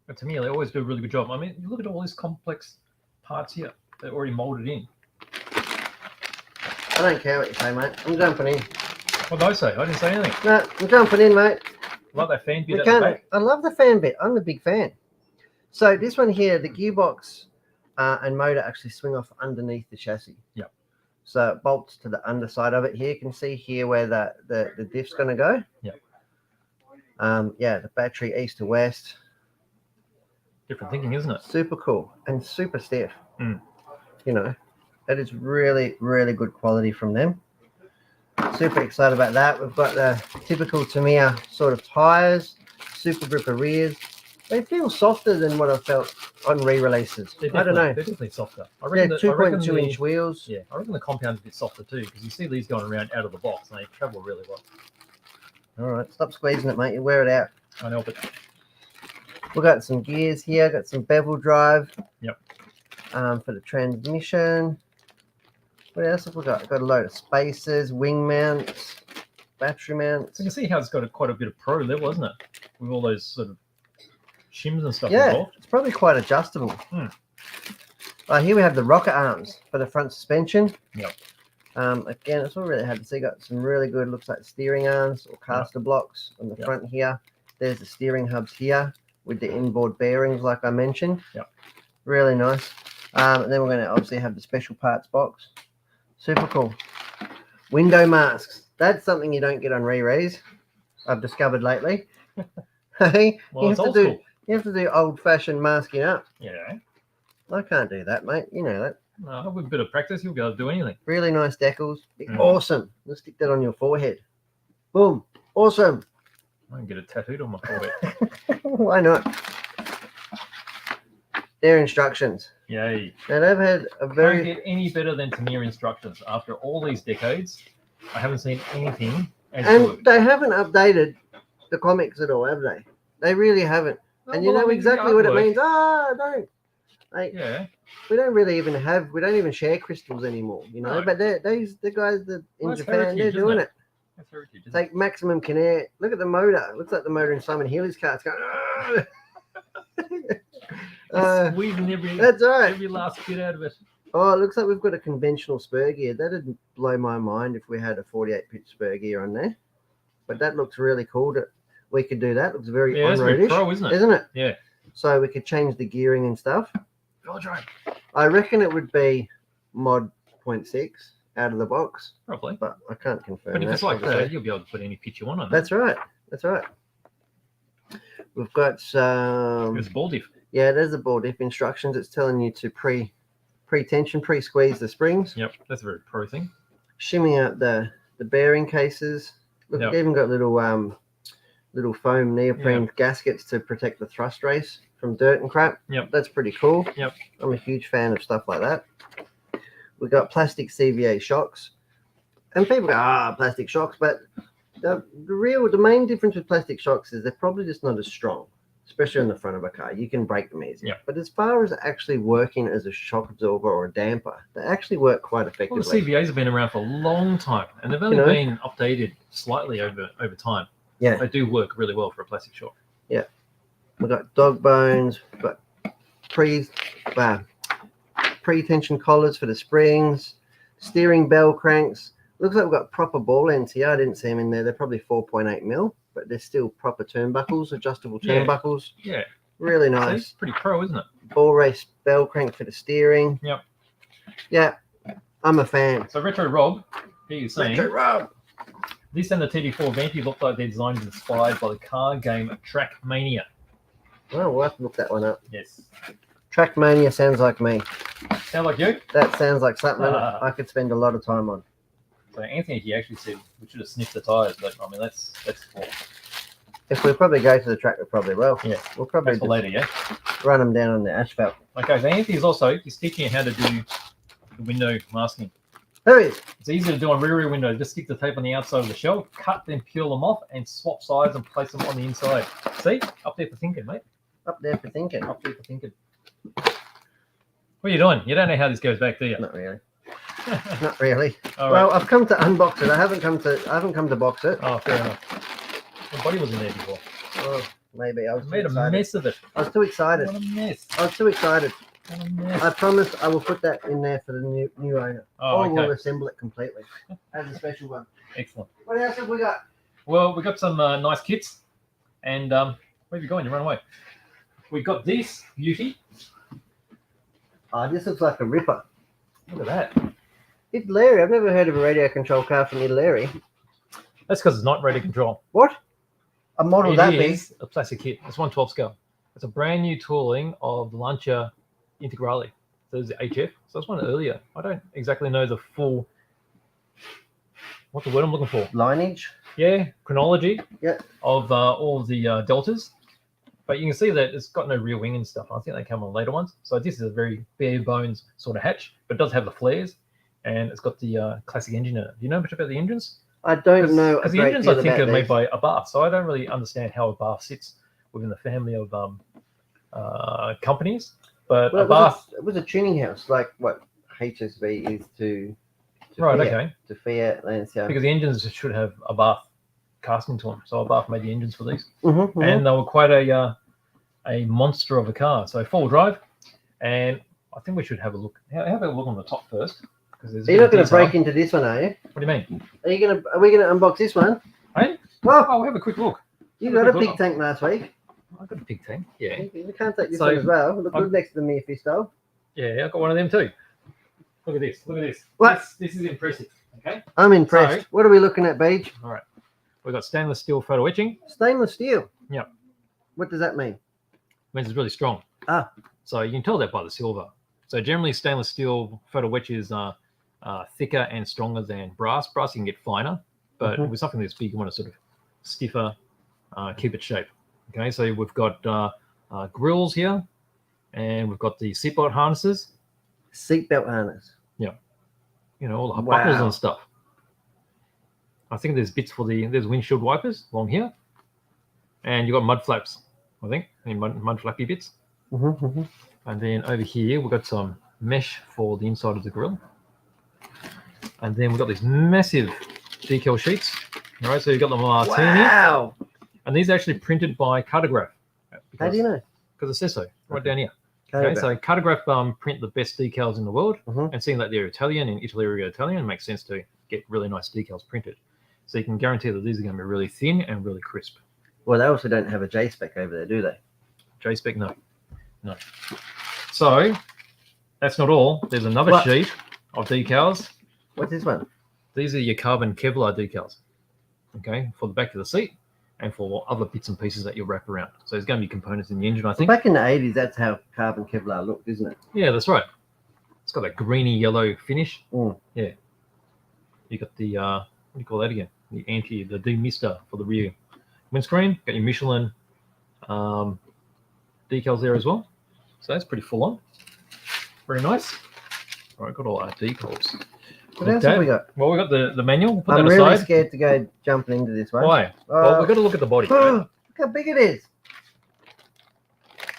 A: But to me, they always do a really good job. I mean, you look at all these complex parts here; they're already molded in.
B: I don't care what you say, mate. I'm jumping in.
A: What did I say? I didn't say anything.
B: No, I'm jumping in, mate.
A: Like that fan bit
B: We
A: at the
B: can't.
A: back.
B: I love the fan bit. I'm a big fan. So this one here, the gearbox and motor actually swing off underneath the chassis.
A: Yep.
B: So it bolts to the underside of it. Here you can see here where the diff's going to go.
A: Yep.
B: Yeah, the battery east to west.
A: Different thinking, isn't it?
B: Super cool and super stiff.
A: Mm.
B: You know, that is really, really good quality from them. Super excited about that. We've got the typical Tamiya sort of tires, super gripper rears. They feel softer than what I felt on re-releases. I don't know.
A: They're definitely softer. I
B: They're
A: reckon. I reckon
B: 2.2 inch wheels.
A: Yeah, I reckon the compound's a bit softer too, because you see these going around out of the box and they travel really well.
B: All right, stop squeezing it, mate. You wear it out.
A: I know, but
B: We've got some gears here. Got some bevel drive.
A: Yep.
B: For the transmission. What else have we got? Got a load of spacers, wing mounts, battery mounts.
A: you can see how it's got quite a bit of pro level, isn't it? With all those sort of shims and stuff
B: Yeah,
A: involved.
B: it's probably quite adjustable. Here we have the rocker arms for the front suspension.
A: Yep.
B: Again, it's all really hard to see. Got some really good, looks like steering arms or caster blocks on the
A: Yep.
B: front here. There's the steering hubs here with the inboard bearings, like I mentioned.
A: Yep.
B: Really nice. And then we're going to obviously have the special parts box. Super cool. Window masks. That's something you don't get on re-rays, I've discovered lately. Hey,
A: Well, it's old
B: do.
A: school.
B: You have to do old-fashioned masking up.
A: Yeah.
B: I can't do that, mate. You know that.
A: No, with a bit of practice, you'll be able to do anything.
B: Really nice decals.
A: Mm.
B: Awesome. Let's stick that on your forehead. Boom. Awesome.
A: I can get it tattooed on my forehead.
B: Why not? Their instructions.
A: Yay.
B: Now they've had a
A: Can't
B: very
A: get any better than Tamiya instructions. After all these decades, I haven't seen anything as
B: and
A: good.
B: they haven't updated the comics at all, have they? They really haven't. and you know exactly what it means. Ah, don't. Like,
A: Yeah.
B: we don't really even share crystals anymore, you know.
A: No.
B: But the guys that in
A: Well, that's
B: Japan,
A: heritage,
B: they're
A: isn't
B: doing
A: it?
B: it.
A: That's heritage, isn't
B: It's like maximum kinetic. Look at the motor. It looks like the motor in Simon Healy's car. It's going.
A: It's squeezing every
B: That's right.
A: every last bit out of it.
B: Oh, it looks like we've got a conventional spur gear. That'd blow my mind if we had a 48-pitch spur gear on there. But that looks really cool. That we could do that. Looks very
A: Yeah, that's very
B: on-roadish,
A: pro, isn't it?
B: Isn't it?
A: Yeah.
B: So we could change the gearing and stuff.
A: Velodrome.
B: I reckon it would be mod 0.6 out of the box,
A: Probably.
B: but I can't confirm
A: But if
B: that.
A: it's like
B: obviously.
A: that, you'll be able to put any pitch you want on it.
B: That's right. That's right. We've got some.
A: It's ball diff.
B: Yeah, there's the ball diff instructions. It's telling you to pre-tension, pre-squeeze the springs.
A: Yep, that's a very pro thing.
B: Shimming out the bearing cases. Look,
A: Yep.
B: they've even got little foam neoprene gaskets to protect the thrust race from dirt and crap.
A: Yep.
B: That's pretty cool.
A: Yep.
B: I'm a huge fan of stuff like that. We got plastic CVA shocks. And people go, plastic shocks, but the main difference with plastic shocks is they're probably just not as strong, especially on the front of a car. You can break them easy.
A: Yep.
B: But as far as actually working as a shock absorber or a damper, they actually work quite
A: Well,
B: effectively.
A: the CVAs have been around for a long time, and they've only been updated slightly over time.
B: Yeah.
A: They do work really well for a plastic shock.
B: We've got dog bones, we've got pre-tension collars for the springs, steering bell cranks. Looks like we've got proper ball ends here. I didn't see them in there. They're probably 4.8 mil, but they're still proper turnbuckles, adjustable
A: Yeah.
B: turnbuckles.
A: Yeah.
B: Really
A: See,
B: nice.
A: it's pretty pro, isn't it?
B: Ball race bell crank for the steering.
A: Yep.
B: Yeah, I'm a fan.
A: So Retro Rob, here you're saying,
B: Retro Rob.
A: this and the TD4 Venti look like their design is inspired by the car game Trackmania.
B: Well, we'll have to look that one up.
A: Yes.
B: Trackmania sounds like me.
A: Sound like you?
B: That sounds like something
A: Ah.
B: I could spend a lot of time on.
A: So Anthony, he actually said we should have sniffed the tyres, but I mean that's cool.
B: If we probably go to the track, we probably will.
A: Yeah.
B: We'll probably
A: That's for later, yeah.
B: run them down on the asphalt.
A: Okay, so Anthony's he's teaching you how to do the window masking.
B: Who is?
A: It's easy to do on rear windows. Just stick the tape on the outside of the shell, cut, then peel them off, and swap sides and place them on the inside. See? Up there for thinking, mate.
B: Up there for thinking.
A: Up there for thinking. What are you doing? You don't know how this goes back, do you?
B: Not really. Not really.
A: All
B: Well,
A: right.
B: I've come to unbox it. I haven't come to box it.
A: Oh, fair enough. The body was in there before.
B: Oh, maybe I
A: I
B: was too
A: made a
B: excited.
A: mess of it.
B: I was too excited.
A: What a mess.
B: I was too excited.
A: What a mess.
B: I promised I will put that in there for the new owner.
A: Oh,
B: Or we'll
A: okay.
B: assemble it completely as a special one.
A: Excellent.
B: What else have we got?
A: Well, we got some nice kits. And where have you gone? You run away. We got this beauty.
B: Oh, this looks like a ripper.
A: Look at that.
B: Italeri. I've never heard of a radio control car from Italeri.
A: That's because it's not radio control.
B: What? A model that
A: It
B: big?
A: is a plastic kit. It's 1/12 scale. It's a brand new tooling of the Lancia Integrale. So it's the HF. So it's one earlier. I don't exactly know the full. What's the word I'm looking for?
B: Lineage.
A: Yeah, chronology.
B: Yeah.
A: Of all of the deltas, but you can see that it's got no rear wing and stuff. I think they come on later ones. So this is a very bare bones sort of hatch, but it does have the flares, and it's got the classic engine in it. Do you know much about the engines?
B: I don't know.
A: Because the engines, I think, are made by Abarth, so I don't really understand how Abarth sits within the family of companies. But
B: Well,
A: Abarth,
B: it was a tuning house, like what HSV is to
A: right?
B: Fiat,
A: Okay,
B: to Fiat, Lancia.
A: because the engines should have Abarth casting to them, so Abarth made the engines for these.
B: Mm-hmm,
A: And they were quite a monster of a car. So 4-wheel drive, and I think we should have a look. How about a look on the top first? Because there's a
B: You're
A: bit
B: not going
A: of
B: to break
A: detail.
B: into this one, are you?
A: What do you mean?
B: Are we going to unbox this one?
A: Hey?
B: Well,
A: Oh, we'll have a quick look.
B: you got a big tank last week.
A: I've got a big tank. Yeah,
B: We can't take this
A: So,
B: one as well. Look
A: I'm-
B: good next to the Mephisto.
A: yeah, I've got one of them too. Look at this. Look at this.
B: What?
A: This is impressive. Okay.
B: I'm impressed.
A: So-
B: What are we looking at, Beach?
A: All right. We've got stainless steel photo etching.
B: Stainless steel.
A: Yep.
B: What does that mean?
A: Means it's really strong.
B: Ah.
A: So you can tell that by the silver. So generally, stainless steel photo etches are thicker and stronger than brass. Brass you can get finer, but
B: Mhm.
A: with something this big, you want to sort of stiffer, keep it shape. Okay, so we've got grills here, and we've got the seatbelt harnesses.
B: Seatbelt harness.
A: You know, all the
B: Wow.
A: buckles and stuff. I think there's bits for there's windshield wipers along here, and you've got mud flaps I think. Any mud flappy bits.
B: Mm-hmm.
A: And then over here, we've got some mesh for the inside of the grill. And then we've got these massive decal sheets. All right, so you've got the Martini.
B: Wow.
A: And these are actually printed by Cartograph.
B: How do you know?
A: Because it says so, right
B: Okay.
A: down here. Okay, so Cartograph print the best decals in the world.
B: Mhm.
A: And seeing that they're Italian and Italy are Italian, it makes sense to get really nice decals printed. So you can guarantee that these are going to be really thin and really crisp.
B: Well, they also don't have a J spec over there, do they?
A: J-spec, no. So that's not all. There's another
B: What?
A: sheet of decals.
B: What's this one?
A: These are your carbon Kevlar decals, okay, for the back of the seat and for other bits and pieces that you'll wrap around. So there's going to be components in the engine, I think.
B: Back in the 80s, that's how carbon Kevlar looked, isn't it?
A: Yeah, that's right. It's got a greeny yellow finish.
B: Mm.
A: Yeah. You got the what do you call that again? The demister for the rear windscreen. Got your Michelin decals there as well. So that's pretty full on. Very nice. All right, got all our decals.
B: What else have we got?
A: Well, we got the manual. We'll put
B: I'm
A: that
B: really
A: aside.
B: scared to go jumping into this one.
A: Why? Well, we've got to look at the body. Right?
B: Look how big it is.
A: Okay,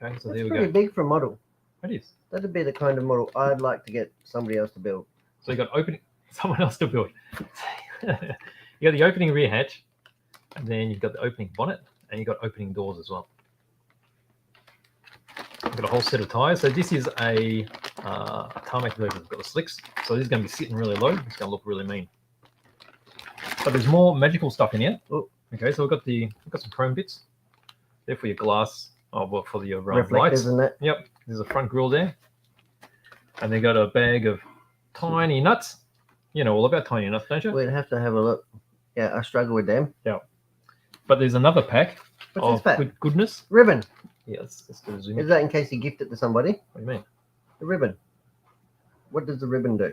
A: so
B: That's
A: there we
B: pretty
A: go.
B: big for a model.
A: It is.
B: That'd be the kind of model I'd like to get somebody else to build.
A: So you got opening, someone else to build. You got the opening rear hatch, and then you've got the opening bonnet, and you've got opening doors as well. You've got a whole set of tires. So this is a tarmac version. It's got the slicks. So this is going to be sitting really low. It's going to look really mean. But there's more magical stuff in here.
B: Oh.
A: Okay, so we've got some chrome bits. There for your glass. Oh, well, for your lights.
B: Reflectors and that.
A: Yep, there's a front grille there. And they got a bag of tiny nuts. You know all about tiny nuts, don't you?
B: We'd have to have a look. Yeah, I struggle with them.
A: But there's another pack
B: What's
A: of
B: this pack?
A: goodness.
B: Ribbon.
A: Yeah, let's do a zoom.
B: Is that in case you gift it to somebody?
A: What do you mean?
B: The ribbon. What does the ribbon do?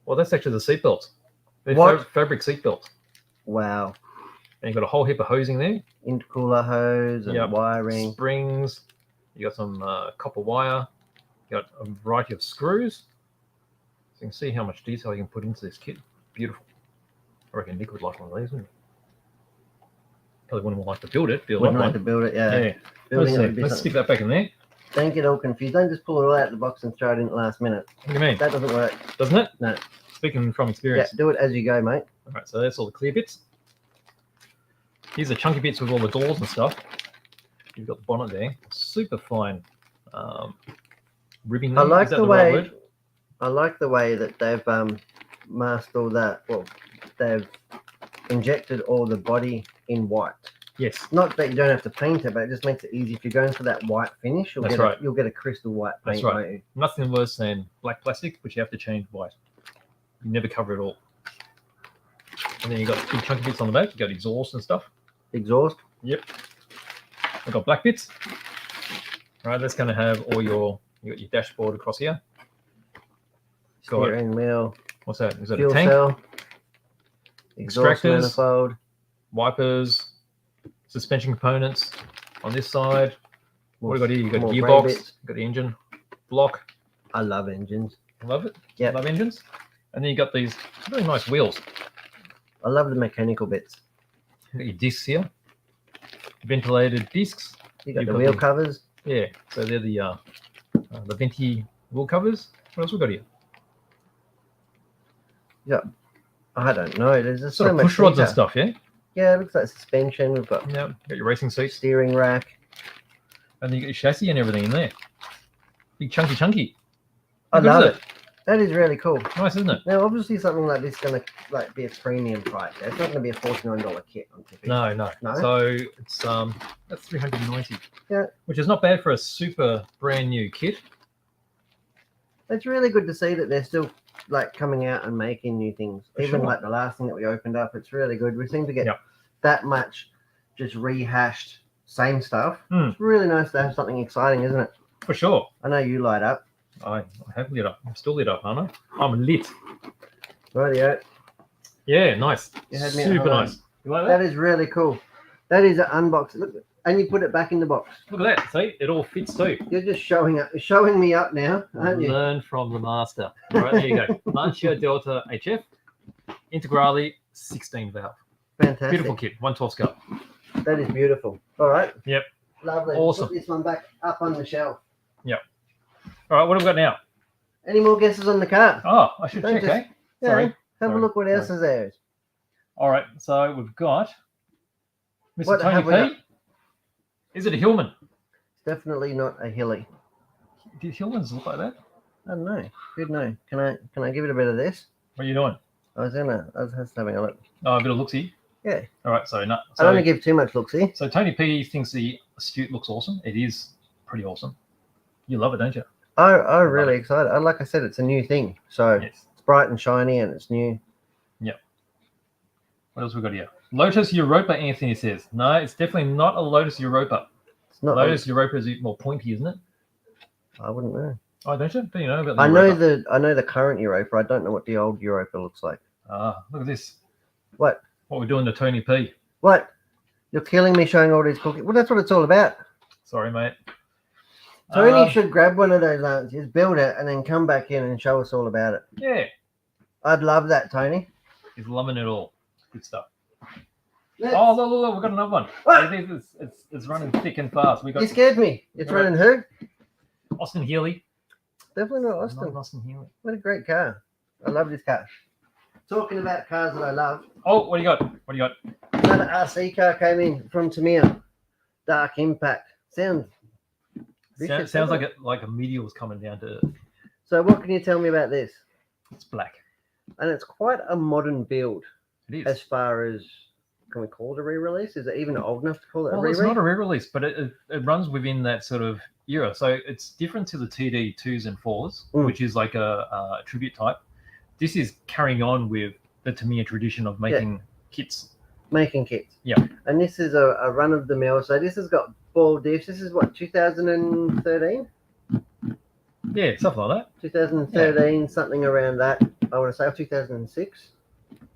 A: Well, that's actually the seat belts. They're
B: What?
A: fabric seat belts.
B: Wow.
A: And you've got a whole heap of hosing there.
B: Intercooler hose and
A: Yep.
B: wiring.
A: Springs. You got some copper wire. You got a variety of screws. So you can see how much detail you can put into this kit. Beautiful. I reckon Nick would like one of these, wouldn't he? Probably wouldn't like to build it. Build
B: Wouldn't
A: one.
B: like to build it, yeah.
A: Yeah.
B: Building it would
A: Let's,
B: be
A: let's
B: something.
A: stick that back in there.
B: Don't get all confused. Don't just pull it all out of the box and throw it in at the last minute.
A: What do you mean?
B: That doesn't work.
A: Doesn't it?
B: No.
A: Speaking from
B: Yeah,
A: experience.
B: do it as you go, mate.
A: All right, so that's all the clear bits. These are chunky bits with all the doors and stuff. You've got the bonnet there. Super fine ribbing.
B: I
A: there.
B: like
A: Is that
B: the
A: right
B: way.
A: word?
B: I like the way that they've masked all that. Well, they've injected all the body in white.
A: Yes,
B: Not that you don't have to paint it, but it just makes it easy. If you're going for that white finish,
A: That's right.
B: you'll get a crystal white
A: That's
B: paint.
A: right.
B: Won't you?
A: nothing worse than black plastic, which you have to change white. You never cover it all. And then you got big chunky bits on the back. You got exhaust and stuff.
B: Exhaust.
A: Yep. We've got black bits. All right, that's going to have all you got your dashboard across here. Got
B: Steering wheel.
A: what's that? Is that a
B: Fuel
A: tank?
B: cell. Exhaust
A: Extractors.
B: manifold.
A: Wipers, suspension components on this side. What do you got here? You got
B: More
A: a
B: brake
A: gearbox,
B: bits.
A: you got the engine block.
B: I love engines.
A: Love it.
B: Yep.
A: Love engines. And then you got these really nice wheels.
B: I love the mechanical bits.
A: You got your discs here, ventilated discs.
B: You got
A: You've
B: the
A: got
B: wheel
A: the-
B: covers.
A: Yeah, so they're the venti wheel covers. What else we got here?
B: I don't know. There's just
A: Sort
B: so
A: of
B: much
A: push rods and
B: detail.
A: stuff, yeah.
B: Yeah, it looks like suspension. We've got
A: Yeah, got your racing seats,
B: steering rack.
A: and then you got your chassis and everything in there. Big chunky.
B: I
A: How good is
B: love
A: it?
B: it. That is really cool.
A: Nice, isn't it?
B: Now, obviously, something like this is going to be a premium price. Yeah? It's not going to be a $49 kit on TV.
A: No.
B: No?
A: So it's that's 390.
B: Yeah.
A: Which is not bad for a super brand new kit.
B: It's really good to see that they're still like coming out and making new things.
A: For
B: Even
A: sure.
B: like the last thing that we opened up, it's really good. We seem to get
A: Yep.
B: that much just rehashed same stuff.
A: Hmm.
B: It's really nice to have something exciting, isn't it?
A: For sure.
B: I know you light up.
A: I have lit up. I'm still lit up, aren't I? I'm lit.
B: Rightio.
A: Yeah, nice.
B: You had me at
A: Super
B: hello.
A: nice. You like
B: That
A: that?
B: is really cool. That is an unboxing. Look, and you put it back in the box.
A: Look at that. See, it all fits too.
B: You're just showing me up now, aren't you?
A: Learn from the master. All right, there you go. Lancia Delta HF, Integrale 16 valve.
B: Fantastic.
A: Beautiful kit. 112 scale.
B: That is beautiful. All right.
A: Yep.
B: Lovely.
A: Awesome.
B: Put this one back up on the shelf.
A: All right, what have we got now?
B: Any more guesses on the car?
A: Oh, I should
B: Don't
A: check,
B: just-
A: eh?
B: Yeah.
A: Sorry.
B: Have a
A: Sorry.
B: look what else is there.
A: All right, so we've got Mr.
B: What
A: Tony
B: have we got?
A: P. Is it a Hillman?
B: It's definitely not a Hilly.
A: Did Hillmans look like that?
B: I don't know. Good know. Can I give it a bit of this?
A: What are you doing?
B: I was just having a look.
A: Oh, a bit of looksy.
B: Yeah.
A: All right, so no.
B: I
A: So,
B: don't want to give too much looksy.
A: so Tony P thinks the Astute looks awesome. It is pretty awesome. You love it, don't you?
B: I'm really excited. Like I said, it's a new thing. So
A: Yes.
B: it's bright and shiny and it's new.
A: What else we got here? Lotus Europa, Anthony says. No, it's definitely not a Lotus Europa.
B: It's not.
A: Lotus Europa is more pointy, isn't it?
B: I wouldn't know.
A: Oh, don't you? Do you know about the
B: I know
A: Europa?
B: I know the current Europa. I don't know what the old Europa looks like.
A: Ah, look at this.
B: What?
A: What we're doing to Tony P.
B: What? You're killing me showing all these cookies. Well, that's what it's all about.
A: Sorry, mate.
B: Tony should grab one of those lunches, build it, and then come back in and show us all about it.
A: Yeah,
B: I'd love that, Tony.
A: he's loving it all. Good stuff.
B: Let's-
A: Oh, look, we've got another one.
B: What?
A: It's running thick and fast. We got
B: You scared me. It's
A: Right.
B: running who?
A: Austin Healy.
B: Definitely not
A: Not
B: Austin.
A: Austin Healy.
B: What a great car. I love this car. Talking about cars that I love,
A: Oh, what do you got? What do you got?
B: another RC car came in from Tamiya. Dark Impact. Sounds vicious,
A: Sounds
B: doesn't
A: like a meteor was coming down to Earth.
B: So what can you tell me about this?
A: It's black.
B: And it's quite a modern build
A: It is.
B: as far as, can we call it a re-release? Is it even old enough to call it a
A: Well,
B: re-release?
A: it's not a re-release, but it runs within that sort of era. So it's different to the TD 2s and 4s,
B: Mm.
A: which is like a tribute type. This is carrying on with the Tamiya tradition of making kits.
B: Making kits.
A: Yeah.
B: And this is a run of the mill. So this has got ball diffs. This is what, 2013?
A: Yeah, something like that.
B: 2013, something around that. I want to say 2006.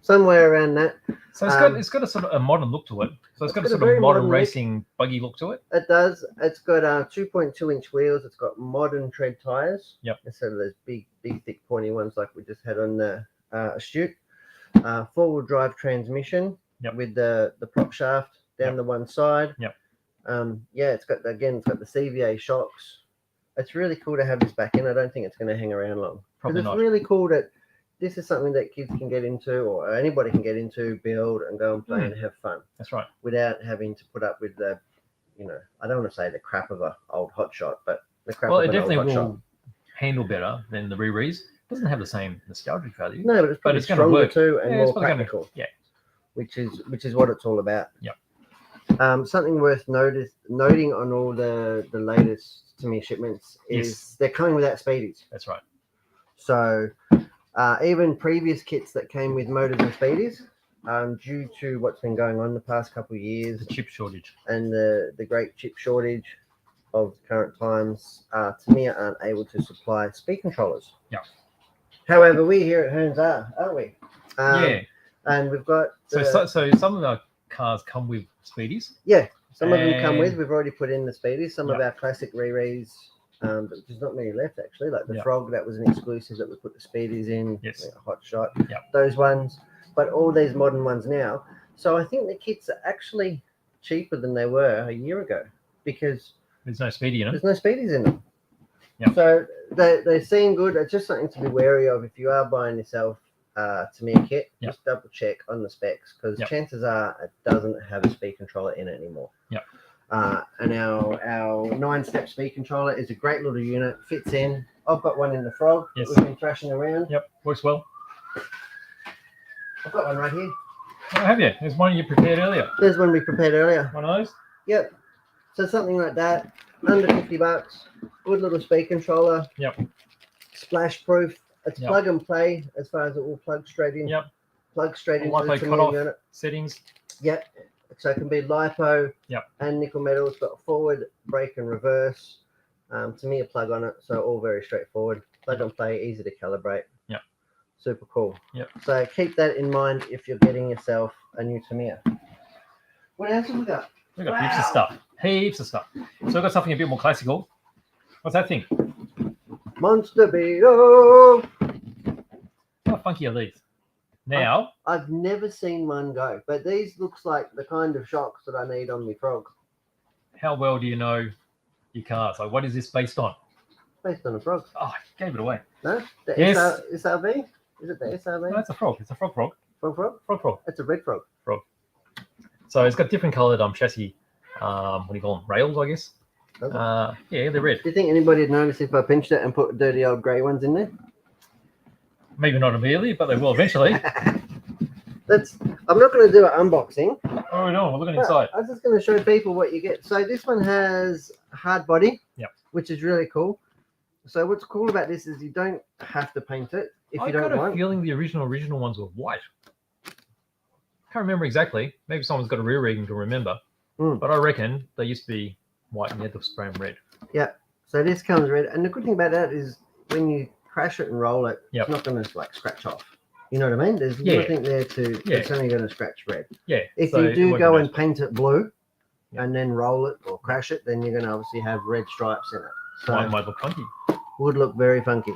B: Somewhere around that.
A: So it's got a sort of a modern look to it. So it's got a
B: got a
A: sort
B: very
A: of modern
B: modern look.
A: racing buggy look to it.
B: It does. It's got 2.2-inch wheels. It's got modern tread tires.
A: Yep.
B: Instead of those big, thick, pointy ones like we just had on the Astute. Four-wheel drive transmission.
A: Yep.
B: With the prop shaft down
A: Yep.
B: the one side.
A: Yep.
B: It's got the CVA shocks. It's really cool to have this back in. I don't think it's going to hang around long. 'Cause
A: Probably
B: it's
A: not.
B: really cool that this is something that kids can get into, or anybody can get into, build and go and play and have fun
A: That's right.
B: without having to put up with the, I don't want to say the crap of a old hot shot, but the crap
A: Well,
B: of
A: it
B: an
A: definitely
B: old hot shot.
A: will handle better than the re-re's. It doesn't have the same nostalgic value.
B: No, but it's probably
A: it's gonna
B: stronger
A: work.
B: too and
A: Yeah, it's
B: more
A: probably gonna-
B: practical.
A: yeah.
B: Which is what it's all about.
A: Yep.
B: Something worth noting on all the latest to me shipments is
A: Yes.
B: they're coming without speedies.
A: That's right.
B: So even previous kits that came with motors and speedies, due to what's been going on the past couple of years
A: The chip shortage.
B: and the great chip shortage of current times, Tamiya aren't able to supply speed controllers.
A: Yeah.
B: However, we here at Hearns are, aren't we?
A: Yeah.
B: And we've got
A: So some of our cars come with speedies.
B: some of them come with.
A: and-
B: We've already put in the speedies. Some of
A: Yeah.
B: our classic re-rays. But there's not many left actually. Like the
A: Yeah.
B: Frog, that was an exclusive that we put the speedies in.
A: Yes.
B: Like a hot shot.
A: Yeah.
B: Those ones, but all these modern ones now. So I think the kits are actually cheaper than they were a year ago because
A: There's no speedy in them.
B: there's no speedies in them.
A: Yeah.
B: So they seem good. It's just something to be wary of if you are buying yourself Tamiya kit.
A: Yeah.
B: Just double check on the specs because
A: Yeah.
B: chances are it doesn't have a speed controller in it anymore.
A: Yeah.
B: And our 9-step speed controller is a great little unit. Fits in. I've got one in the Frog.
A: Yes.
B: We've been thrashing around.
A: Yep, works well.
B: I've got one right here.
A: Oh, have you? There's one you prepared earlier.
B: There's one we prepared earlier.
A: One of those.
B: Yep. So something like that, under $50. Good little speed controller.
A: Yep.
B: Splash proof. It's
A: Yep.
B: plug and play as far as it will plug straight in.
A: Yep.
B: Plug straight into the
A: Wi-Fi
B: Tamiya
A: cutoff
B: unit.
A: settings.
B: Yep. So it can be lipo.
A: Yep.
B: And nickel metal. It's got forward, brake, and reverse. Tamiya plug on it. So all very straightforward. Plug and play, easy to calibrate.
A: Yep.
B: Super cool.
A: Yep.
B: So keep that in mind if you're getting yourself a new Tamiya. What else have we got?
A: We've got heaps of stuff. Heaps of stuff. So we've got something a bit more classical. What's that thing?
B: Monster Beetle.
A: How funky are these? Now,
B: I've never seen one go, but these looks like the kind of shocks that I need on my frog.
A: how well do you know your cars? Like, what is this based on?
B: Based on a frog.
A: Oh, I gave it away.
B: No? The
A: Yes.
B: SRV? Is it the SRV?
A: No, it's a frog. It's a frog.
B: Frog frog?
A: Frog.
B: It's a red frog.
A: So it's got different coloured chassis. What do you call them? Rails, I guess.
B: Does it?
A: Yeah, they're red.
B: Do you think anybody would notice if I pinched it and put dirty old grey ones in there?
A: Maybe not immediately, but they will eventually.
B: I'm not going to do an unboxing.
A: What are we doing? We're looking
B: but
A: inside.
B: I'm just going to show people what you get. So this one has a hard body,
A: Yep.
B: which is really cool. So what's cool about this is you don't have to paint it if
A: I
B: you don't
A: got a
B: want.
A: feeling the original ones were white. Can't remember exactly. Maybe someone's got a rear reading to remember. But I reckon they used to be white and you had to spray them red.
B: Yeah. So this comes red, and the good thing about that is when you crash it and roll it,
A: Yep.
B: it's not going to like scratch off. You know what I mean? There's
A: Yeah.
B: nothing there to.
A: Yeah.
B: It's only going to scratch red.
A: Yeah.
B: If
A: so
B: you
A: it
B: do
A: won't
B: go
A: be
B: and
A: nice.
B: paint it blue,
A: Yep.
B: and then roll it or crash it, then you're going to obviously have red stripes in it. So
A: Mine might look funky.
B: would look very funky.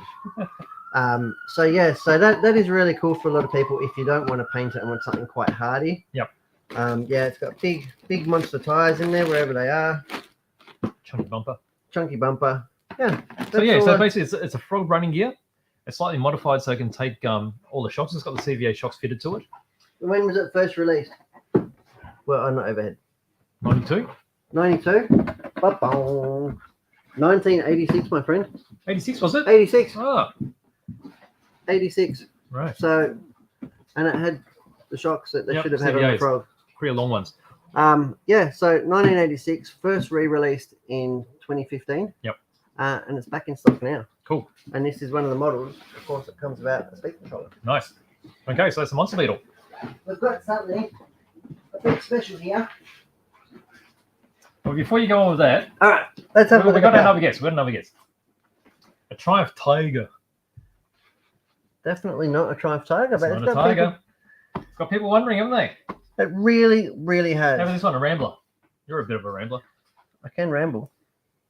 B: So yeah, so that is really cool for a lot of people if you don't want to paint it and want something quite hardy.
A: Yep.
B: Yeah, it's got big monster tires in there wherever they are.
A: Chunky bumper.
B: Chunky bumper. Yeah.
A: So yeah,
B: that's
A: so
B: all
A: basically it's a frog running gear. It's slightly modified so it can take all the shocks. It's got the CVA shocks fitted to it.
B: When was it first released? Well, I'm not overhead.
A: 92.
B: 92. Ba-bong. 1986, my friend.
A: 86 was it?
B: 86.
A: Ah,
B: 86.
A: right.
B: So, and it had the shocks that they
A: Yep,
B: should have had on the
A: CVAs.
B: frog.
A: Pretty long ones.
B: Yeah, so 1986, first re-released in 2015.
A: Yep.
B: And it's back in stock now.
A: Cool.
B: And this is one of the models, of course, that comes without a speed controller.
A: Nice. Okay, so that's the Monster Beetle.
B: We've got something a bit special here.
A: Well, before you go on with that,
B: All right, let's have a
A: we
B: look
A: got
B: at
A: another
B: that.
A: guess. We got another guess. A Triumph Tiger.
B: Definitely not a Triumph Tiger,
A: It's
B: but
A: not
B: it's
A: a
B: got
A: Tiger. It's got people wondering, haven't they?
B: people. It really, really
A: How about
B: has.
A: this one, a Rambler? You're a bit of a Rambler,
B: I can ramble.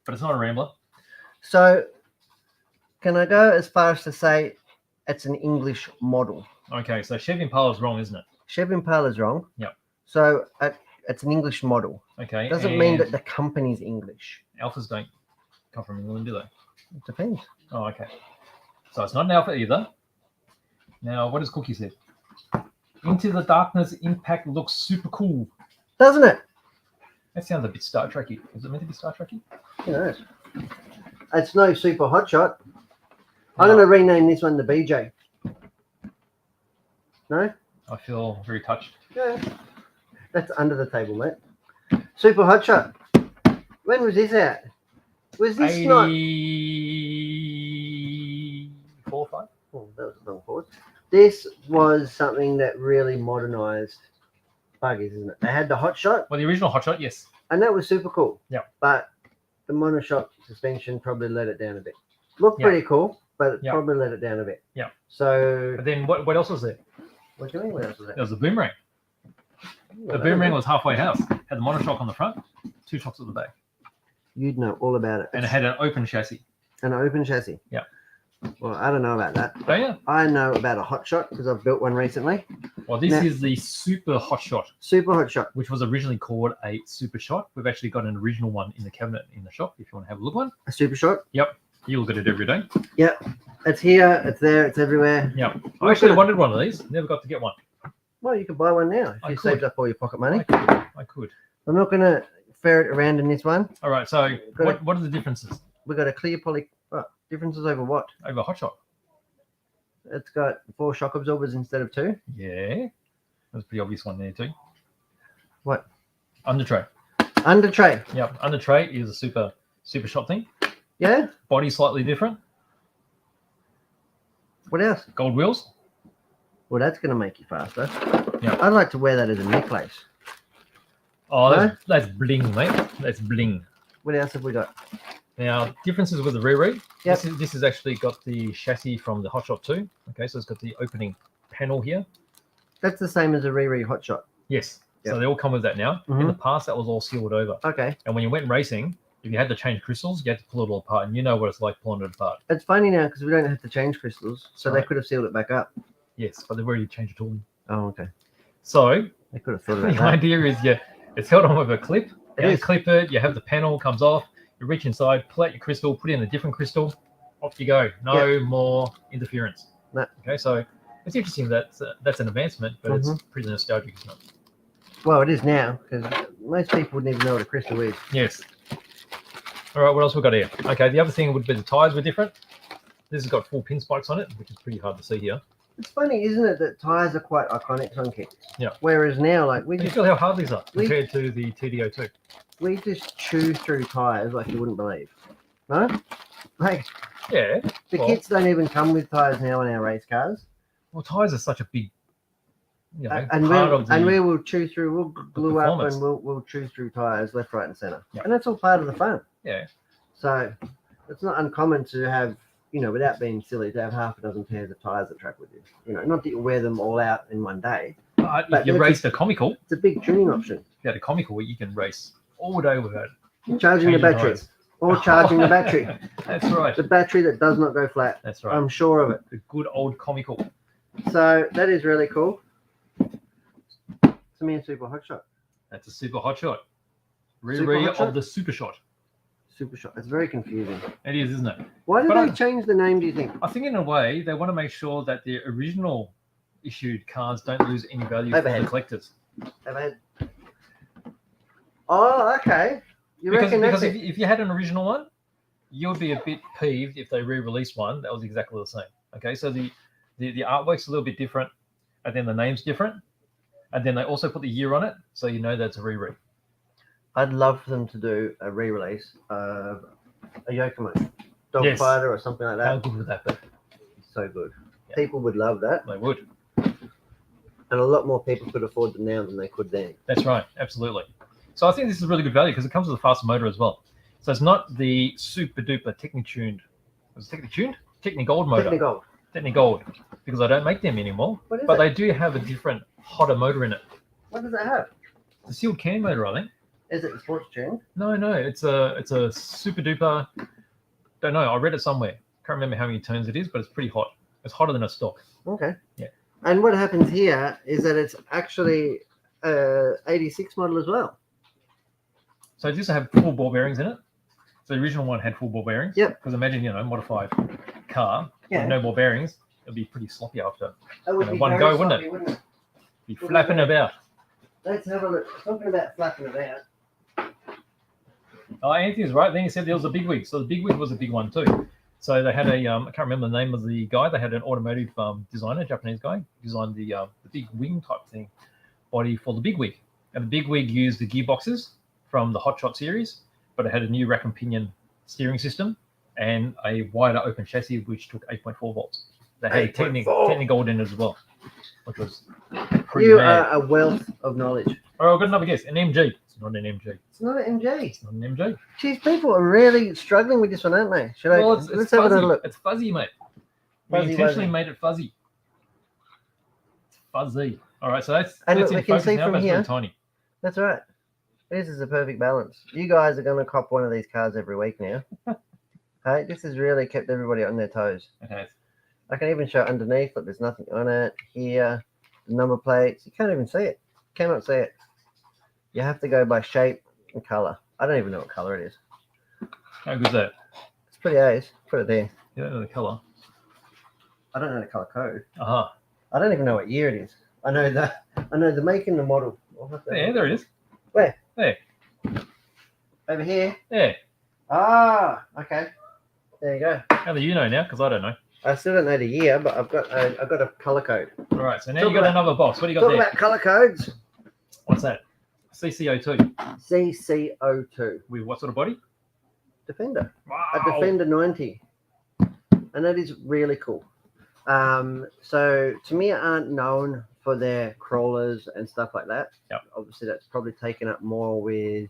A: but it's not a Rambler.
B: So, can I go as far as to say it's an English model?
A: Okay, so Chevy Impala's wrong, isn't it?
B: Chevy Impala's wrong.
A: Yep.
B: So, it's an English model.
A: Okay.
B: Doesn't mean
A: and
B: that the company's English.
A: Alphas don't come from England, do they?
B: It depends.
A: Oh, okay. So it's not an Alpha either. Now, what does Cookie say? Into the Darkness Impact looks super cool.
B: Doesn't it?
A: That sounds a bit Star Trekky. Is it meant to be Star Trekky?
B: Who knows? It's no super hotshot. I'm
A: No.
B: going to rename this one the BJ. No?
A: I feel very touched.
B: Yeah. That's under the table, mate. Super hotshot. When was this out? Was this not...
A: 84 or 5?
B: Oh, that was a long pause. This was something that really modernized buggies, isn't it? They had the hotshot,
A: Well, the original Hotshot, yes.
B: and that was super cool.
A: Yeah.
B: But the monoshock suspension probably let it down a bit. Looked
A: Yeah.
B: pretty cool, but it
A: Yeah.
B: probably let it down a bit.
A: Yeah.
B: So,
A: But then what else was there?
B: what do you mean? What else was
A: There
B: that?
A: was the Boomerang. The Boomerang was halfway house. Had the monoshock on the front, 2 shocks at the back.
B: You'd know all about it.
A: And it had an open chassis.
B: An open chassis.
A: Yeah.
B: Well, I don't know about that.
A: Don't you?
B: I know about a hotshot because I've built one recently.
A: Well, this
B: Now-
A: is the Super Hotshot,
B: Super hotshot.
A: which was originally called a Super Shot. We've actually got an original one in the cabinet in the shop if you want to have a look one.
B: A super shot.
A: You look at it every day.
B: It's here. It's there. It's everywhere.
A: Yeah. I actually wanted one of these. Never got to get one.
B: Well, you could buy one now if
A: I
B: you
A: could.
B: saved up all your pocket money.
A: I could.
B: I'm not going to ferret around in this one.
A: All right. So
B: Got
A: what are the differences
B: We've got a clear poly. Differences over what?
A: over Hotshot?
B: It's got 4 shock absorbers instead of 2.
A: Yeah. That's a pretty obvious one there too.
B: What?
A: Under tray.
B: Under tray.
A: Yep. Under tray is a super shot thing.
B: Yeah.
A: Body slightly different.
B: What else?
A: Gold wheels.
B: Well, that's going to make you faster.
A: Yeah.
B: I'd like to wear that as a necklace.
A: Oh, that's bling, mate. That's bling.
B: What else have we got?
A: Now, differences with the rear read.
B: Yep.
A: This has actually got the chassis from the Hotshot 2. Okay, so it's got the opening panel here.
B: That's the same as a Riri hotshot.
A: Yes.
B: Yep.
A: So they all come with that now. In
B: Mhm.
A: the past, that was all sealed over.
B: Okay.
A: And when you went racing, if you had to change crystals, you had to pull it all apart. And you know what it's like pulling it apart.
B: It's funny now because we don't have to change crystals, so they
A: Right.
B: could have sealed it back up.
A: Yes, but they've already changed the tooling.
B: Oh, okay.
A: So
B: They could have thought
A: the
B: about that.
A: idea is, it's held on with a clip.
B: It
A: You
B: is.
A: clip it. You have the panel comes off. You reach inside, pull out your crystal, put in a different crystal. Off you go. No more interference.
B: No.
A: Okay, so it's interesting that that's an advancement, but it's pretty nostalgic, isn't it?
B: Well, it is now because most people wouldn't even know what a crystal is.
A: Yes. All right, what else we got here? Okay, the other thing would be the tires were different. This has got full pin spikes on it, which is pretty hard to see here.
B: It's funny, isn't it, that tires are quite iconic on kits?
A: Yeah.
B: Whereas now, like
A: You feel how hard these are compared to the TD02.
B: we just chew through tires like you wouldn't believe. No? Like
A: Yeah.
B: the kits don't even come with tires now in our race cars.
A: Well, tires are such a big,
B: And
A: part of the.
B: we will chew through, we'll glue up
A: performance.
B: and we'll chew through tires left, right, and center.
A: Yeah.
B: And that's all part of the fun.
A: Yeah.
B: So it's not uncommon to have, without being silly, to have half a dozen pairs of tires that track with you. Not that you wear them all out in one day.
A: But
B: But
A: if you
B: look,
A: race the comical,
B: It's a big tuning option.
A: if you had a comical, you can race all day without
B: Charging the
A: changing
B: battery
A: tires.
B: or charging the battery.
A: That's right.
B: The battery that does not go flat.
A: That's right.
B: I'm sure of it.
A: The good old comical.
B: So that is really cool. To me, a super hot shot.
A: That's a super hot shot.
B: Super
A: Re
B: hot shot?
A: of the super shot.
B: Super shot. It's very confusing.
A: It is, isn't it?
B: Why did
A: But
B: they change the name, do you think?
A: I think in a way they want to make sure that the original issued cards don't lose any value for
B: Overhead.
A: the collectors.
B: Have I had... Oh, okay. You
A: Because
B: reckon that's
A: if you had an original one, you'd be a bit peeved if they re-released one that was exactly the same. Okay, so the artwork's a little bit different, and then the name's different, and then they also put the year on it, so you know that's a re-re.
B: I'd love for them to do a re-release of a Yokomo Dog
A: Yes.
B: Fighter or something like
A: How
B: that.
A: good would that be?
B: So good.
A: Yeah.
B: People would love that.
A: They would.
B: And a lot more people could afford them now than they could then.
A: That's right, absolutely. So I think this is really good value because it comes with a faster motor as well. So it's not the super duper Techni-tuned. Was it Techni-tuned? Techni-gold motor.
B: Technigold.
A: Techni-gold. Because I don't make them anymore.
B: What is
A: But
B: it?
A: they do have a different, hotter motor in it.
B: What does it have?
A: It's a sealed can motor, I think.
B: Is it the sports tune?
A: No, it's a super duper. Don't know. I read it somewhere. Can't remember how many turns it is, but it's pretty hot. It's hotter than a stock.
B: Okay.
A: Yeah.
B: And what happens here is that it's actually 86 model as well.
A: So it used to have full ball bearings in it. So the original one had full ball bearings.
B: Yep.
A: Because imagine, modified car
B: Yeah.
A: with no ball bearings, it'd be pretty sloppy after.
B: That would
A: You know,
B: be
A: one
B: very
A: go, wouldn't
B: sloppy, wouldn't it?
A: Be flapping about.
B: Let's have a look. Talking about flapping about.
A: Oh, Anthony's right. Then he said there was a big wig. So the big wig was a big one too. So they had a I can't remember the name of the guy. They had an automotive designer, Japanese guy, designed the big wing type thing body for the big wig. And the big wig used the gearboxes from the Hot Shot series, but it had a new rack and pinion steering system and a wider open chassis which took 8.4 volts. They had
B: 8.4.
A: Technigold in it as well, which was pretty
B: You
A: mad.
B: are a wealth of knowledge.
A: Oh, I've got another guess. An MG. It's not an MG.
B: It's not an MG.
A: It's not an MG.
B: Geez, people are really struggling with this one, aren't they?
A: Well, it's
B: Let's
A: fuzzy.
B: have another look.
A: It's fuzzy, mate.
B: Fuzzy,
A: We intentionally
B: fuzzy.
A: made it fuzzy. It's fuzzy. All right, so that's
B: And
A: in
B: look, we can
A: focus
B: see
A: now,
B: from
A: but it's really
B: here-
A: tiny.
B: That's right. This is a perfect balance. You guys are going to cop one of these cars every week now. Hey, this has really kept everybody on their toes.
A: Okay.
B: I can even show underneath, but there's nothing on it. Here, the number plates. You can't even see it. Cannot see it. You have to go by shape and color. I don't even know what color it is.
A: How good is that?
B: It's pretty ace. Put it there.
A: You don't know the color.
B: I don't know the color code.
A: Aha.
B: I don't even know what year it is. I know the make and the model. I'll have to-
A: Yeah, there it is.
B: Where?
A: There.
B: Over here.
A: Yeah.
B: Ah, okay. There you go.
A: How do you know now? Because I don't know.
B: I still don't know the year, but I've got a color code.
A: All right, so now
B: Talk
A: you got
B: about-
A: another box. What do you got
B: Talk
A: there?
B: about color codes.
A: What's that? CCO2.
B: CCO2
A: With what sort of body?
B: Defender.
A: Wow.
B: A Defender 90, and that is really cool. So to me, aren't known for their crawlers and stuff like that.
A: Yep.
B: Obviously, that's probably taken up more with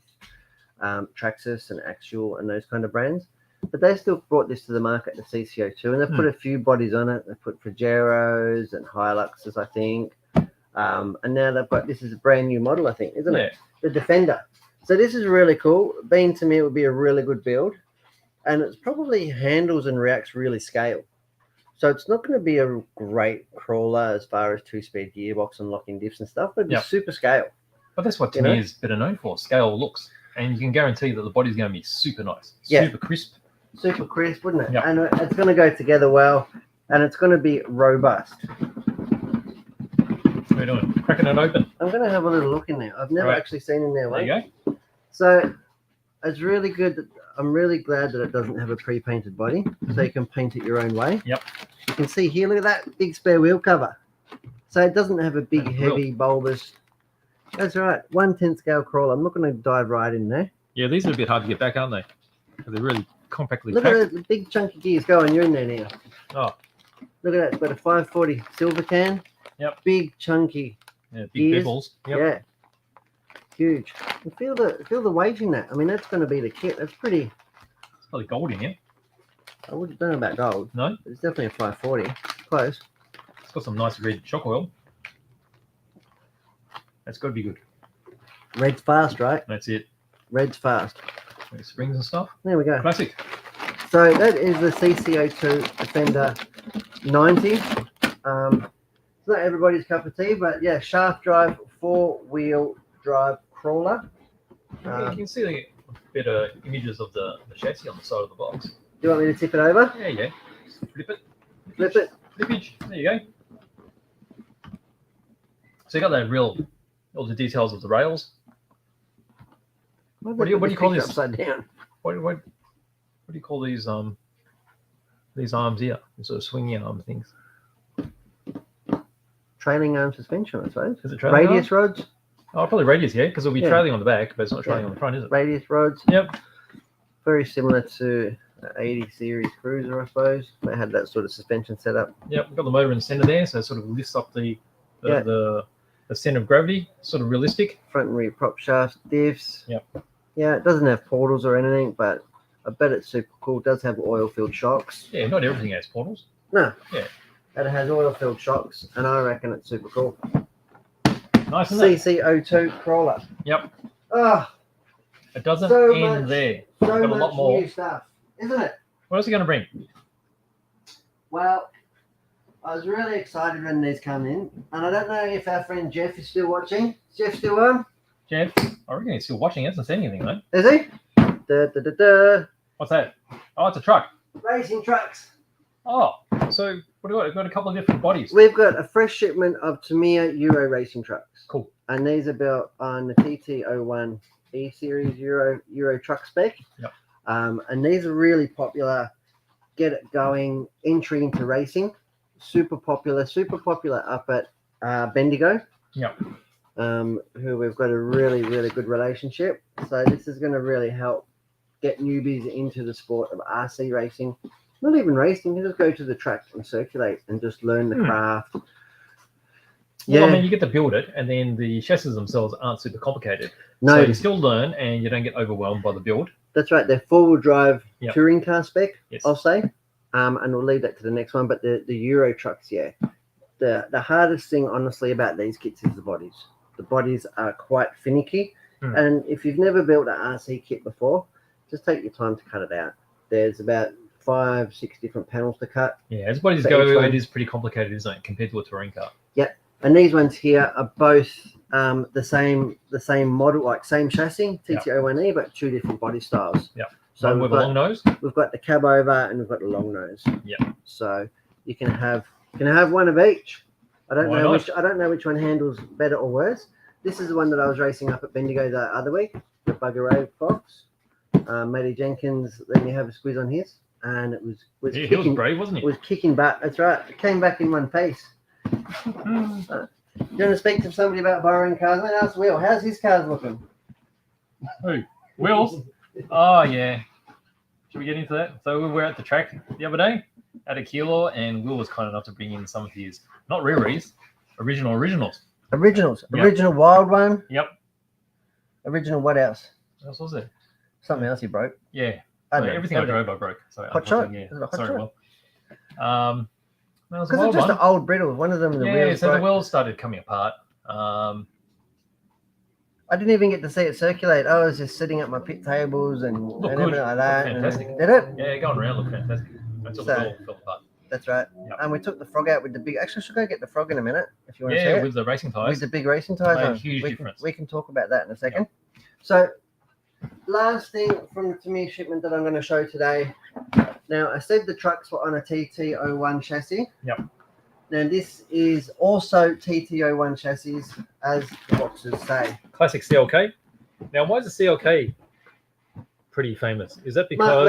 B: Traxxas and Axial and those kind of brands. But they still brought this to the market, the CCO2, and they've put a few bodies on it. They've put Pajeros and Hiluxes, I think. And now they've got, this is a brand new model, I think, isn't it? The Defender. So this is really cool. Being to me, it would be a really good build. And it's probably handles and reacts really scale. So it's not going to be a great crawler as far as 2-speed gearbox and locking diffs and stuff, but it's
A: Yep.
B: super scale.
A: But that's what to
B: You
A: me
B: know?
A: is better known for, scale looks. And you can guarantee that the body's going to be super nice,
B: Yeah.
A: super crisp.
B: Super crisp, wouldn't it?
A: Yep.
B: And it's going to go together well, and it's going to be robust.
A: What are you doing? Cracking it open.
B: I'm going to have a little look in there. I've never
A: Right.
B: actually seen in there.
A: There you go.
B: So it's really good. I'm really glad that it doesn't have a pre-painted body, so you can paint it your own way.
A: Yep.
B: You can see here, look at that big spare wheel cover. So it doesn't have a big,
A: That's real.
B: heavy, bulbous. That's right, 1/10 scale crawler. I'm not going to dive right in there.
A: Yeah, these are a bit hard to get back, aren't they? 'Cause they're really compactly
B: Look
A: packed.
B: at those big chunky gears going. You're in there now.
A: Oh,
B: Look at that. It's got a 540 silver can.
A: Yep.
B: Big chunky.
A: yeah, big
B: Gears.
A: bevels. Yep.
B: Yeah. Huge. And feel the weight in that. I mean, that's going to be the kit. That's pretty.
A: It's probably gold in here.
B: I wouldn't know about gold.
A: No,
B: But it's definitely a 540. Close.
A: it's got some nice red shock oil. That's got to be good.
B: Red's fast, right?
A: That's it.
B: Red's fast.
A: Like springs and stuff.
B: There we go.
A: Classic.
B: So that is the CCO2 Defender 90. It's not everybody's cup of tea, but yeah, shaft drive, 4-wheel drive crawler.
A: you can see the better images of the chassis on the side of the box.
B: Do you want me to tip it over?
A: Yeah, yeah. Just flip it.
B: Flip it.
A: Flippage. There you go. So you got that all the details of the rails. What do you call this?
B: Upside down.
A: What do you call these arms here? These sort of swingy arm things.
B: Trailing arm suspension, I suppose.
A: Is it trailing
B: Radius rods.
A: Oh, probably radius, yeah, because it'll be
B: Yeah.
A: trailing on the back, but it's not trailing
B: Yeah.
A: on the front, is it?
B: Radius rods.
A: Yep.
B: Very similar to an 80 series cruiser, I suppose. They had that sort of suspension setup.
A: Yep. We've got the motor in the center there, so it sort of lifts up the center of gravity, sort of realistic.
B: Front and rear prop shafts, diffs.
A: Yep.
B: Yeah, it doesn't have portals or anything, but I bet it's super cool. It does have oil-filled shocks.
A: Yeah, not everything has portals.
B: No.
A: Yeah.
B: But it has oil-filled shocks, and I reckon it's super cool.
A: Nice, isn't it?
B: CCO2 crawler.
A: Yep.
B: Ah,
A: It doesn't
B: So
A: end
B: much-
A: there.
B: so
A: Got a
B: much
A: lot more.
B: new stuff, isn't it?
A: What else are you going to bring?
B: Well, I was really excited when these come in, and I don't know if our friend Jeff is still watching. Is Jeff still on?
A: Jeff, I reckon he's still watching. He hasn't said anything, though.
B: Is he?
A: What's that? Oh, it's a truck.
B: Racing trucks.
A: Oh, so what do we got? We've got a couple of different bodies.
B: We've got a fresh shipment of Tamiya Euro racing trucks.
A: Cool.
B: And these are built on the TT01 E series Euro truck spec.
A: Yep.
B: And these are really popular. Get it going. Entry into racing. Super popular up at Bendigo.
A: Yep.
B: Who we've got a really, really good relationship. So this is going to really help get newbies into the sport of RC racing. Not even racing, you just go to the track and circulate and just learn the craft.
A: Well, I mean, you get to build it, and then the chassis themselves aren't super complicated.
B: No,
A: So you still learn, and you don't get overwhelmed by the build.
B: that's right. They're four-wheel drive
A: Yep.
B: touring car spec,
A: Yes.
B: I'll say. And we'll leave that to the next one. But the Euro trucks, yeah. The hardest thing, honestly, about these kits is the bodies. The bodies are quite finicky. And if you've never built an RC kit before, just take your time to cut it out. There's about 5-6 different panels to cut.
A: Yeah, as bodies
B: For
A: go,
B: each one.
A: it is pretty complicated, isn't it, compared to a touring car?
B: And these ones here are both the same model, like same chassis, TT01E, but two different body styles.
A: Yeah.
B: So
A: One with a long nose.
B: we've got the cab over and we've got the long nose.
A: Yeah.
B: So you can have one of each. I don't
A: Why
B: know
A: not?
B: which one handles better or worse. This is the one that I was racing up at Bendigo the other week, the Bugger Road Fox. Matty Jenkins let me have a squeeze on his, and it was
A: He was
B: kicking,
A: brave, wasn't he?
B: was kicking butt. That's right. It came back in one piece. You want to speak to somebody about borrowing cars? Man, ask Will. How's his cars looking?
A: Who? Will's? Oh, yeah. Should we get into that? So we were at the track the other day at a kilo, and Will was kind enough to bring in some of his, not raries, originals.
B: Originals.
A: Yep.
B: Original wild one.
A: Yep.
B: Original what else?
A: What else was it?
B: Something else he broke.
A: Yeah.
B: I
A: So
B: don't know.
A: everything I drove, I broke. So
B: Hot shot?
A: Yeah.
B: Is it a hot
A: Sorry,
B: shot?
A: Will. That was a
B: Because they're
A: wild
B: just
A: one.
B: the old brittles. One of them, the
A: Yeah,
B: wheels
A: so the
B: broke.
A: wheels started coming apart.
B: I didn't even get to see it circulate. I was just sitting at my pit tables and
A: Look
B: everything
A: good.
B: like that.
A: Look
B: and
A: fantastic.
B: did it?
A: Yeah, going around looked fantastic until the
B: So-
A: wheel fell apart.
B: That's right.
A: Yep.
B: And we took the frog out with the big. Actually, I should go get the frog in a minute if you want to see
A: Yeah,
B: it.
A: with the racing
B: With
A: tires.
B: the big racing tires
A: Made a
B: on.
A: huge
B: we
A: difference.
B: we can talk about that in a second. So, last thing from the Tamiya shipment that I'm going to show today. Now, I said the trucks were on a TT01 chassis.
A: Yep.
B: Now, this is also TT01 chassis, as the boxes say.
A: Classic CLK. Now, why is the CLK pretty famous? Is that
B: Mark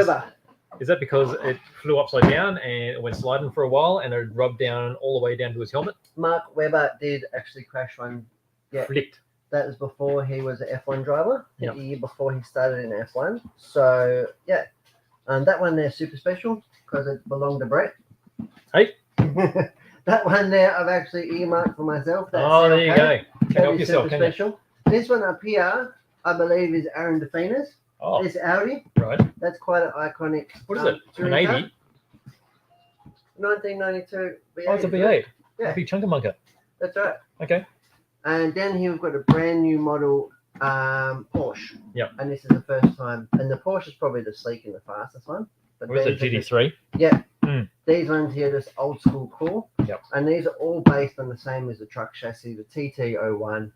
A: because
B: Webber.
A: it flew upside down and it went sliding for a while and it rubbed down all the way down to his helmet?
B: Mark Webber did actually crash one. Yeah.
A: Flicked.
B: That was before he was an F1 driver.
A: Yep.
B: The year before he started in F1. So, yeah. And that one there super special because it belonged to Brett.
A: Hey.
B: That one there I've actually earmarked for myself. That's
A: Oh, there you
B: CLK.
A: go. Can't
B: That
A: help
B: is
A: yourself,
B: super
A: can you?
B: special. This one up here, I believe, is Aaron DeFina's.
A: Oh,
B: This Audi.
A: right.
B: That's quite an iconic.
A: What is it? An
B: touring car.
A: 80?
B: 1992 V8.
A: Oh, it's a V8.
B: Yeah.
A: A big chunker munker.
B: That's right.
A: Okay.
B: And down here we've got a brand new model Porsche.
A: Yep.
B: And this is the first time. And the Porsche is probably the sleek and the fastest one. But
A: Where's the
B: these are just-
A: GT3?
B: Yeah.
A: Mm.
B: These ones here are just old school cool.
A: Yep.
B: And these are all based on the same as the truck chassis, the TT01.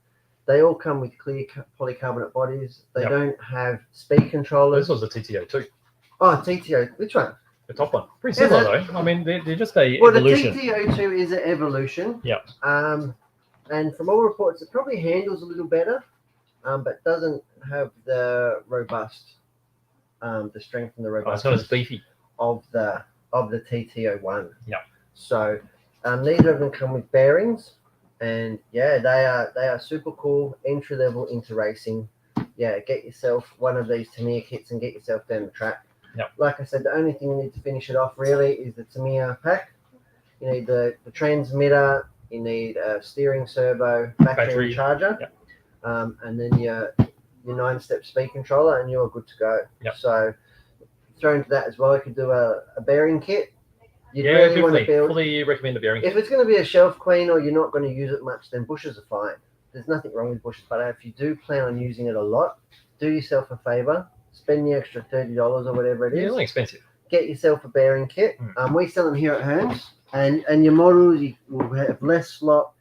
B: They all come with clear polycarbonate bodies. They
A: Yep.
B: don't have speed controllers.
A: This was the TTO2,
B: Oh, TTO. Which one?
A: the top one. Pretty
B: Is
A: similar though. I mean, they're just a
B: Well,
A: evolution.
B: the TTO2 is an evolution.
A: Yep.
B: And from all reports, it probably handles a little better, but doesn't have the robust, the strength and the
A: Oh, it's
B: robustness
A: not as beefy.
B: of the TTO1.
A: Yep.
B: So neither of them come with bearings, and yeah, they are super cool, entry level into racing. Yeah, get yourself one of these Tamiya kits and get yourself down the track.
A: Yep.
B: Like I said, the only thing you need to finish it off really is the Tamiya pack. You need the transmitter, you need a steering servo, battery and charger,
A: Yep.
B: And then your 9-step speed controller, and you're good to go.
A: Yep.
B: So throw into that as well. You could do a bearing kit. You
A: Yeah,
B: really want to
A: definitely.
B: build.
A: Fully recommend the bearing.
B: If it's going to be a shelf queen or you're not going to use it much, then bushes are fine. There's nothing wrong with bushes, but if you do plan on using it a lot, do yourself a favor, spend the extra $30 or whatever it
A: Yeah,
B: is.
A: only expensive.
B: Get yourself a bearing kit.
A: Mm.
B: We sell them here at Hearns, and your models you will have less slot,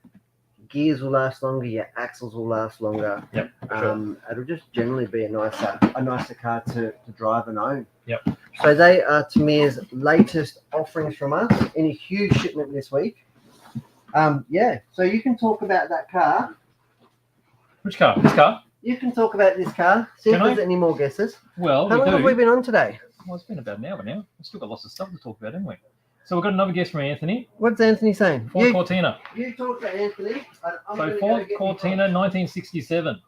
B: gears will last longer, your axles will last longer.
A: Yep, for sure.
B: It'll just generally be a nicer car to drive and own.
A: Yep.
B: So they are Tamiya's latest offerings from us in a huge shipment this week. Yeah, so you can talk about that car.
A: Which car? This car?
B: You can talk about this car. See
A: Can
B: if there's
A: I?
B: any more guesses.
A: Well,
B: How long have we been on today?
A: Well, it's been about an hour now. We've still got lots of stuff to talk about, haven't we? So we've got another guest from Anthony.
B: What's Anthony saying?
A: Ford Cortina.
B: You talk to Anthony. I'm
A: So
B: gonna
A: Ford
B: go get
A: Cortina 1967.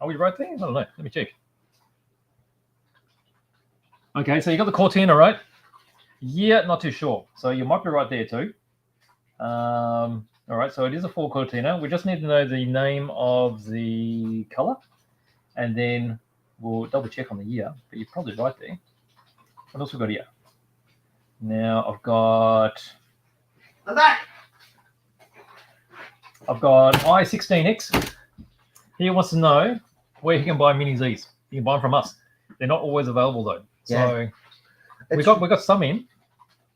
A: Are we right there? I don't know. Let me check. Okay, so you got the Cortina, right? Yeah, not too sure. So you might be right there too. All right, so it is a Ford Cortina. We just need to know the name of the color, and then we'll double check on the year. But you're probably right there. What else we got here? Now I've got
B: I'm back.
A: I16X. He wants to know where he can buy Mini Zs. You can buy them from us. They're not always available though. So we got some in.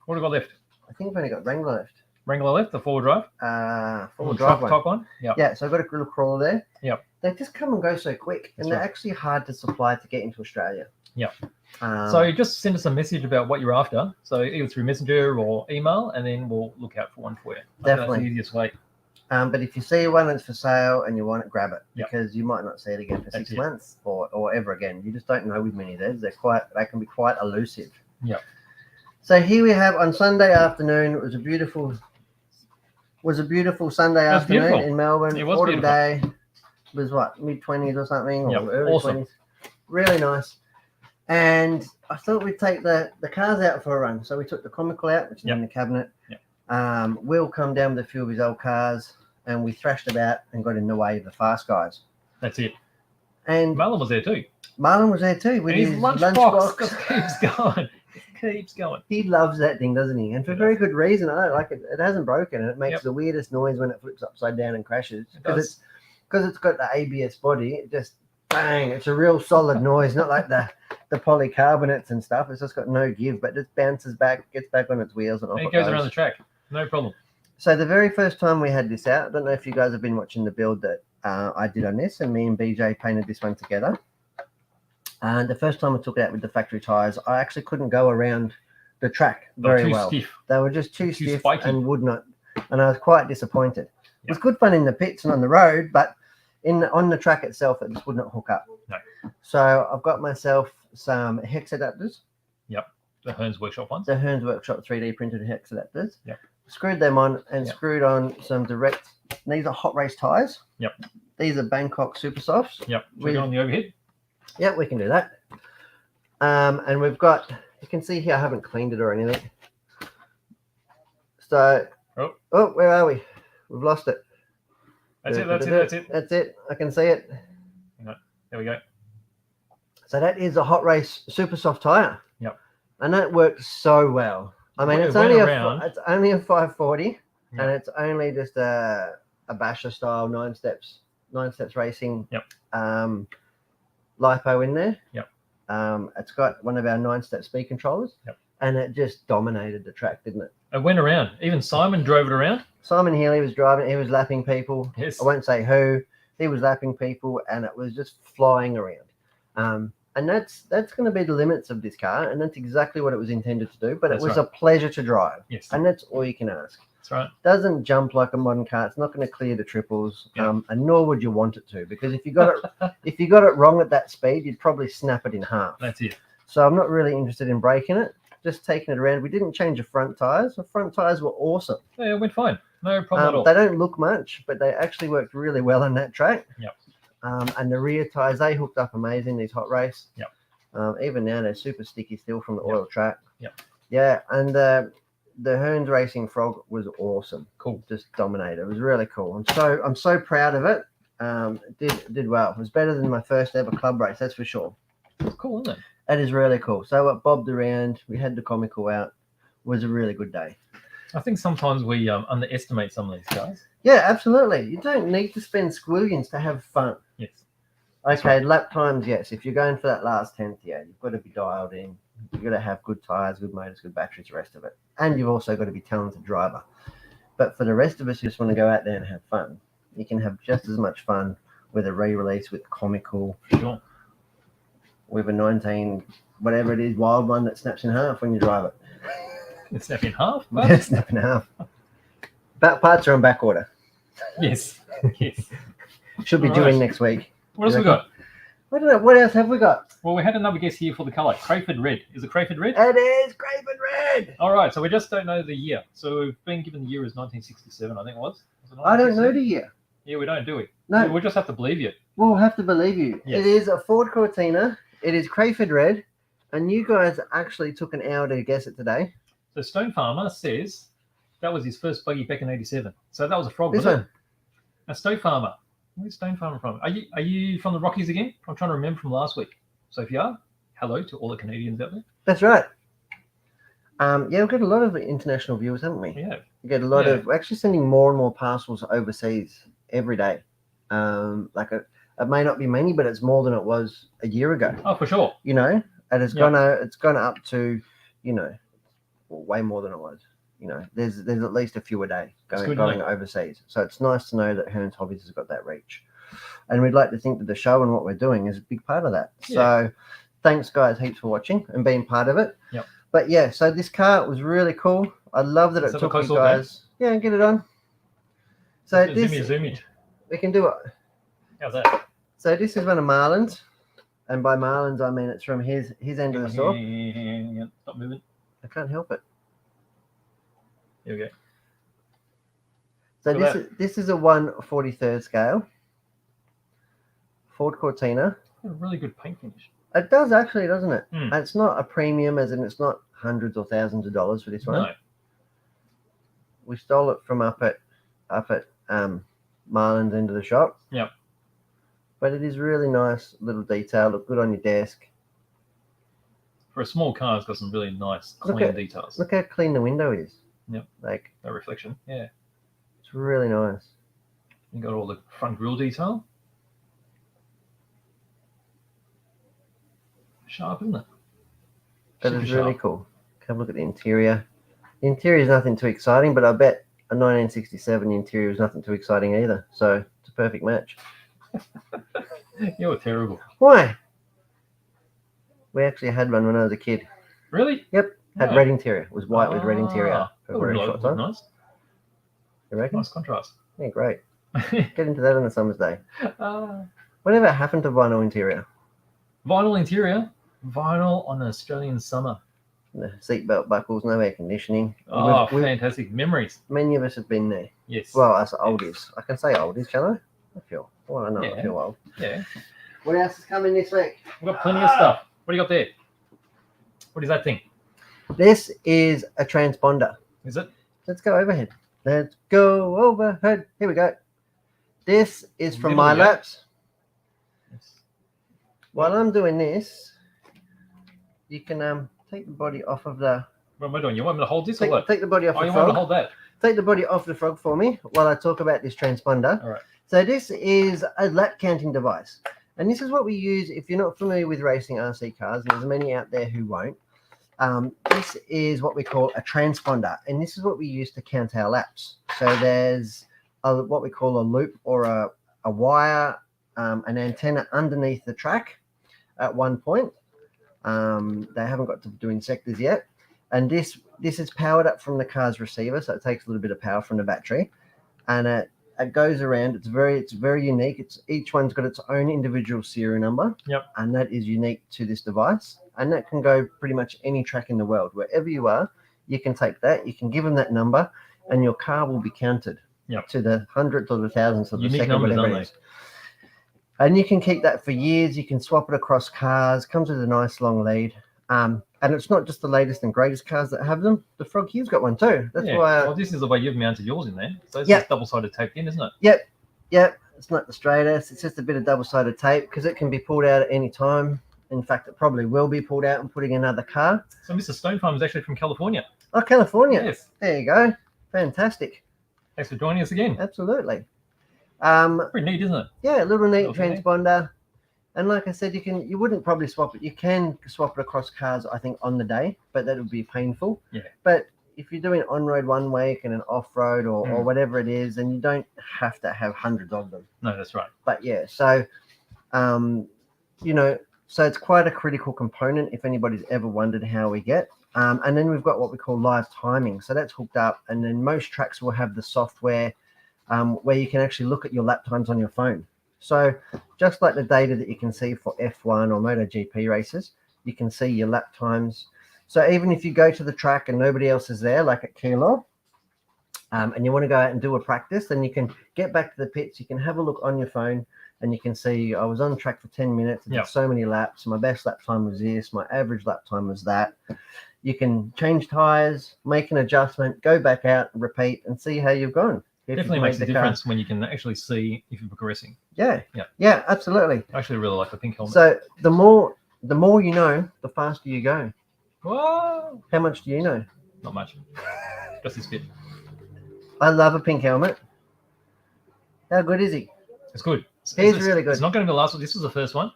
A: What have we got left?
B: I think we've only got Wrangler left.
A: Wrangler left, the four-wheel drive.
B: Four-wheel drive one.
A: Top one. Yeah.
B: Yeah, so I've got a little crawler there.
A: Yep.
B: They just come and go so quick, and
A: That's
B: they're
A: right.
B: actually hard to supply to get into Australia.
A: Yep.
B: Um,
A: So just send us a message about what you're after. So either through Messenger or email, and then we'll look out for one for you. I think
B: Definitely.
A: That's the easiest way.
B: but if you see one that's for sale and you want it, grab it,
A: Yep.
B: because you might not see it again for
A: That's
B: 6
A: it.
B: months or ever again. You just don't know with many. They can be quite elusive.
A: Yep.
B: So here we have on Sunday afternoon. It was a beautiful Sunday
A: It was
B: afternoon
A: beautiful.
B: in Melbourne.
A: It was
B: Autumn
A: beautiful.
B: day. It was what, mid-20s or something, or
A: Yep,
B: early
A: awesome.
B: 20s. Really nice. And I thought we'd take the cars out for a run. So we took the Comical out, which is
A: Yep.
B: in the cabinet.
A: Yep.
B: Will come down with a few of his old cars, and we thrashed about and got in the way of the fast guys.
A: That's it.
B: And
A: Marlon was there too.
B: Marlon was there too with
A: And
B: his
A: his lunchbox just
B: lunchbox.
A: keeps going. It keeps going.
B: He loves that thing, doesn't he? And for
A: He
B: very good reason. I don't like it. It hasn't broken, and it makes
A: Yep.
B: the weirdest noise when it flips upside down and crashes.
A: It
B: Because
A: does.
B: it's got the ABS body. It just bang. It's a real solid noise, not like the the polycarbonates and stuff. It's just got no give, but it bounces back, gets back on its wheels, and off
A: And
B: it
A: it goes around the track. No problem.
B: So the very first time we had this out, I don't know if you guys have been watching the build that I did on this, and me and BJ painted this one together. And the first time I took it out with the factory tires, I actually couldn't go around the track very well.
A: Stiff.
B: They were just too stiff
A: spiky.
B: and would not, and I was quite disappointed. It was good fun in the pits and on the road, but on the track itself, it just would not hook up.
A: No.
B: So I've got myself some hex adapters.
A: Yep. The Hearns Workshop ones.
B: The Hearns Workshop 3D printed hex adapters.
A: Yep.
B: Screwed them on and screwed on some direct. These are hot race tires.
A: Yep.
B: These are Bangkok Super Softs.
A: Yep. Should we go on the overhead?
B: Yep, we can do that. And we've got, you can see here, I haven't cleaned it or anything. So, oh, where are we? We've lost it.
A: That's it. That's it.
B: That's it. I can see it.
A: There we go.
B: So that is a hot race super soft tire.
A: Yep.
B: And that works so well. I mean, it's only a 540, and it's only just a basher style 9 steps racing.
A: Yep.
B: Lipo in there.
A: Yep.
B: It's got one of our 9-step speed controllers.
A: Yep.
B: And it just dominated the track, didn't it?
A: It went around. Even Simon drove it around.
B: Simon Healy was driving. He was lapping people.
A: Yes.
B: I won't say who. He was lapping people, and it was just flying around. And that's going to be the limits of this car, and that's exactly what it was intended to do. But it was a pleasure to drive.
A: Yes.
B: And that's all you can ask.
A: That's right.
B: Doesn't jump like a modern car. It's not going to clear the triples, and nor would you want it to, because if you got it wrong at that speed, you'd probably snap it in half.
A: That's it.
B: So I'm not really interested in breaking it. Just taking it around. We didn't change the front tires. The front tires were awesome.
A: Yeah, it went fine. No problem at all.
B: They don't look much, but they actually worked really well on that track.
A: Yep.
B: And the rear tires, they hooked up amazing, these hot race.
A: Yep.
B: Even now, they're super sticky still from the oil track.
A: Yep.
B: Yeah, and the Hearns Racing Frog was awesome.
A: Cool.
B: Just dominated. It was really cool. I'm so proud of it. It did well. It was better than my first ever club race, that's for sure.
A: It's cool, isn't it?
B: That is really cool. So it bobbed around. We had the comical out. It was a really good day.
A: I think sometimes we underestimate some of these cars.
B: Yeah, absolutely. You don't need to spend squillions to have fun.
A: Yes.
B: Okay, lap times, yes. If you're going for that last 10th, you've got to be dialed in. You've got to have good tyres, good motors, good batteries, the rest of it. And you've also got to be a talented driver. But for the rest of us who just want to go out there and have fun, you can have just as much fun with a re-release, with comical,
A: Sure.
B: with a 19, whatever it is, wild one that snaps in half when you drive it.
A: It's snapped in half?
B: Yeah, snap in half. Back parts are on back order.
A: Yes. Yes.
B: Should be
A: All
B: due in
A: right.
B: next week.
A: What else we got?
B: I don't know. What else have we got?
A: Well, we had another guess here for the colour. Crayford Red. Is it Crayford Red?
B: It is Crayford Red.
A: All right. So we just don't know the year. So we've been given the year as 1967, I think it was. Was it
B: I don't know
A: 1967?
B: the year.
A: Yeah, we don't, do we?
B: No.
A: We'll just have to believe you.
B: We'll have to believe you.
A: Yes.
B: It is a Ford Cortina. It is Crayford Red. And you guys actually took an hour to guess it today.
A: So Stone Farmer says that was his first buggy back in '87. So that was a frog.
B: This
A: wasn't
B: one.
A: it? A Stone Farmer. Where's Stone Farmer from? Are you from the Rockies again? I'm trying to remember from last week. So if you are, hello to all the Canadians out there.
B: That's right. Yeah, we've got a lot of international viewers, haven't we?
A: Yeah.
B: We get a lot of. We're actually sending more and more parcels overseas every day. It may not be many, but it's more than it was a year ago.
A: Oh, for sure.
B: You know, and it's gone up to, way more than it was. There's at least a few a day going overseas. So it's nice to know that Hearns Hobbies has got that reach. And we'd like to think that the show and what we're doing is a big part of that.
A: Yeah.
B: So thanks, guys, heaps for watching and being part of it.
A: Yep.
B: But yeah, so this car was really cool. I love that
A: Let's
B: it
A: have a
B: took you
A: close look,
B: guys. Yeah, get it on. So
A: Zoom it.
B: we can do it.
A: How's that?
B: So this is one of Marlon's. And by Marlon's, I mean it's from his end of the store.
A: Stop moving.
B: I can't help it.
A: Here we go.
B: So
A: Look at
B: this is a 1/43 scale Ford Cortina.
A: A really good paint finish.
B: It does actually, doesn't it?
A: Mm.
B: And it's not a premium, as in it's not hundreds or thousands of dollars for this one.
A: No.
B: We stole it from up at Marlon's end of the shop.
A: Yep.
B: But it is really nice little detail. Look good on your desk.
A: For a small car, it's got some really nice, clean details.
B: Look how clean the window is.
A: Yep.
B: Like,
A: No reflection. Yeah.
B: it's really nice.
A: You got all the front grille detail. Sharp, isn't it?
B: That
A: Super
B: is really
A: sharp.
B: cool. Have a look at the interior. The interior is nothing too exciting, but I bet a 1967 interior is nothing too exciting either. So it's a perfect match.
A: You're terrible.
B: Why? We actually had one when I was a kid.
A: Really?
B: Yep. Had
A: No.
B: red interior. It was white with red interior
A: Ah,
B: for
A: that
B: a
A: would
B: very
A: look
B: short time.
A: nice.
B: You reckon?
A: Nice contrast.
B: Yeah, great. Get into that on a summer's day.
A: Ah.
B: Whatever happened to vinyl interior?
A: Vinyl interior. Vinyl on an Australian summer.
B: The seatbelt buckles, no air conditioning.
A: Oh, fantastic memories.
B: Many of us have been there.
A: Yes.
B: Well, us oldies. I can say oldies, can I? I know I feel old.
A: Yeah.
B: What else is coming this week?
A: We've got plenty of stuff. What do you got there? What is that thing?
B: This is a transponder.
A: Is it?
B: Let's go overhead. Let's go overhead. Here we go. This is from
A: Middle,
B: my
A: yeah.
B: laps.
A: Yes.
B: While I'm doing this, you can take the body off of the.
A: What am I doing? You want me to hold this or what?
B: Take the body off
A: Oh,
B: the
A: you want me to
B: frog.
A: hold that?
B: Take the body off the frog for me while I talk about this transponder.
A: All right.
B: So this is a Lat Counting Device. And this is what we use if you're not familiar with racing RC cars, and there's many out there who won't. This is what we call a transponder, and this is what we use to count our laps. So there's what we call a loop or a wire, an antenna underneath the track at one point. They haven't got to doing sectors yet. And this is powered up from the car's receiver, so it takes a little bit of power from the battery. And it goes around. It's very unique. Each one's got its own individual serial number.
A: Yep.
B: And that is unique to this device. And that can go pretty much any track in the world. Wherever you are, you can take that, you can give them that number, and your car will be counted to the hundredth or the thousandth of the
A: Unique
B: second,
A: numbers,
B: whatever
A: aren't
B: it is. And you can keep that for years. You can swap it across cars. Comes with a nice long lead. And it's not just the latest and greatest cars that have them. The Frog here's got one too. That's why.
A: Well, this is the way you've mounted yours in there. So it's
B: Yep.
A: just double-sided taped in, isn't it?
B: Yep. It's not the straightest. It's just a bit of double-sided tape because it can be pulled out at any time. In fact, it probably will be pulled out and put in another car.
A: So Mr. Stone Farm is actually from California.
B: Oh, California.
A: Yes.
B: There you go. Fantastic.
A: Thanks for joining us again.
B: Absolutely.
A: Pretty neat, isn't it?
B: Yeah, a little neat
A: Little thing.
B: transponder. And like I said, you wouldn't probably swap it. You can swap it across cars, I think, on the day, but that would be painful.
A: Yeah.
B: But if you're doing on-road one week and an off-road or whatever it is, then you don't have to have hundreds of them.
A: No, that's right.
B: But yeah, so, so it's quite a critical component if anybody's ever wondered how we get. And then we've got what we call live timing. So that's hooked up. And then most tracks will have the software where you can actually look at your lap times on your phone. So just like the data that you can see for F1 or MotoGP races, you can see your lap times. So even if you go to the track and nobody else is there, like at Kevlar, and you want to go out and do a practice, then you can get back to the pits. You can have a look on your phone and you can see I was on track for 10 minutes. I did so many laps. My best lap time was this. My average lap time was that. You can change tires, make an adjustment, go back out, repeat, and see how you've gone.
A: Definitely makes a difference when you can actually see if you're progressing.
B: Yeah, absolutely.
A: I actually really like the pink helmet.
B: So the more you know, the faster you go.
A: Whoa!
B: How much do you know?
A: Not much. Just this bit.
B: I love a pink helmet. How good is he?
A: It's good.
B: He's really good.
A: It's not going to be the last one. This was the first one.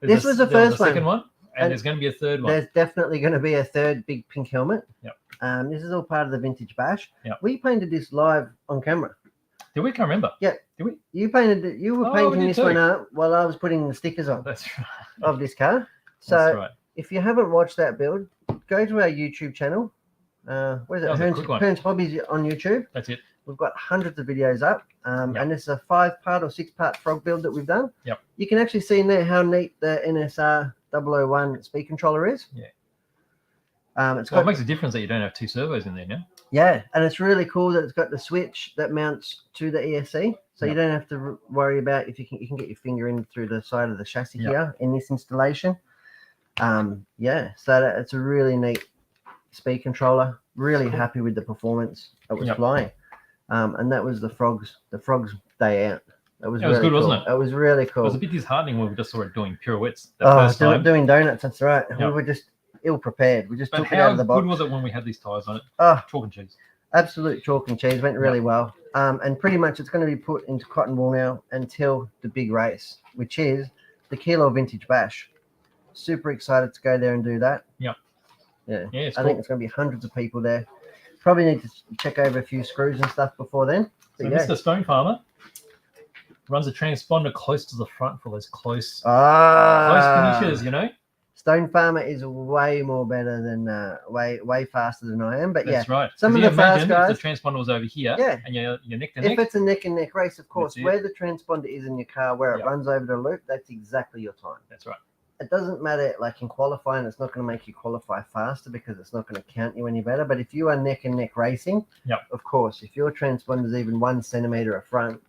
B: This was the first one.
A: Second one. And there's going to be a third one.
B: There's definitely going to be a third big pink helmet.
A: Yep.
B: This is all part of the Vintage Bash.
A: Yep.
B: We painted this live on camera.
A: Did we? Can't remember.
B: Yeah.
A: Did we?
B: You painted it. You were painting this one up while I was putting the stickers on
A: That's right.
B: of this car. So
A: That's right.
B: if you haven't watched that build, go to our YouTube channel. What is it?
A: That was a quick one.
B: Hearns Hobbies on YouTube.
A: That's it.
B: We've got hundreds of videos up, and this is a 5-part or 6-part frog build that we've done.
A: Yep.
B: You can actually see in there how neat the NSR 001 speed controller is.
A: Yeah.
B: It
A: makes a difference that you don't have two servos in there now.
B: Yeah, and it's really cool that it's got the switch that mounts to the ESC, so you don't have to worry about if you can get your finger in through the side of the chassis here in this installation. So it's a really neat speed controller. Really happy with the performance it was flying, and that was the frogs day out. It was really
A: good,
B: cool.
A: wasn't it?
B: It was really cool.
A: It was a bit disheartening when we just saw it doing pirouettes that first time.
B: Doing donuts. That's right.
A: Yep.
B: We were just ill prepared. We just
A: But
B: took it out of the
A: how
B: box.
A: good was it when we had these tires on it?
B: Oh,
A: Chalk and cheese.
B: absolute chalk and cheese. Went really well. And pretty much it's going to be put into cotton wool now until the big race, which is the Kilo Vintage Bash. super excited to go there and do that.
A: Yep.
B: Yeah.
A: Yeah, it's
B: I
A: cool.
B: think it's going to be hundreds of people there. Probably need to check over a few screws and stuff before then.
A: So
B: But yeah.
A: Mr. Stone Farmer runs a transponder close to the front for those close finishes, you know?
B: Stone Farmer is way more better than way faster than I am. But
A: That's
B: yeah,
A: right.
B: some of
A: you
B: the fast
A: imagine
B: guys.
A: if the transponder was over here
B: Yeah.
A: and you're neck to
B: If
A: neck.
B: it's a neck and neck race, of course,
A: That's it.
B: where the transponder is in your car, where it
A: Yep.
B: runs over the loop, that's exactly your time.
A: That's right.
B: It doesn't matter, like in qualifying, it's not going to make you qualify faster because it's not going to count you any better. But if you are neck and neck racing,
A: Yep.
B: of course, if your transponder is even 1 centimeter front,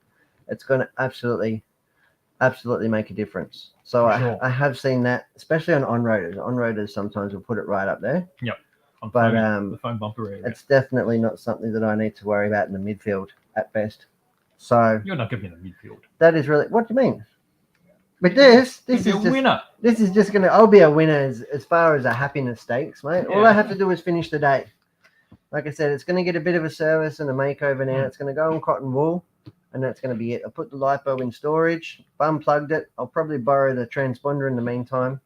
B: it's going to absolutely make a difference. So
A: For sure.
B: I have seen that, especially on on-roaders. On-roaders sometimes will put it right up there.
A: On
B: But,
A: the foam bumper area.
B: It's definitely not something that I need to worry about in the midfield at best. So
A: You're not going to be in the midfield.
B: that is really, what do you mean? But this
A: You'll
B: is
A: be a
B: just,
A: winner.
B: this is just gonna, I'll be a winner as far as a happiness stakes, mate. All I
A: Yeah.
B: have to do is finish the day. Like I said, it's gonna get a bit of a service and a makeover now. It's gonna go on cotton wool, and that's gonna be it. I put the lipo in storage, unplugged it. I'll probably borrow the transponder in the meantime.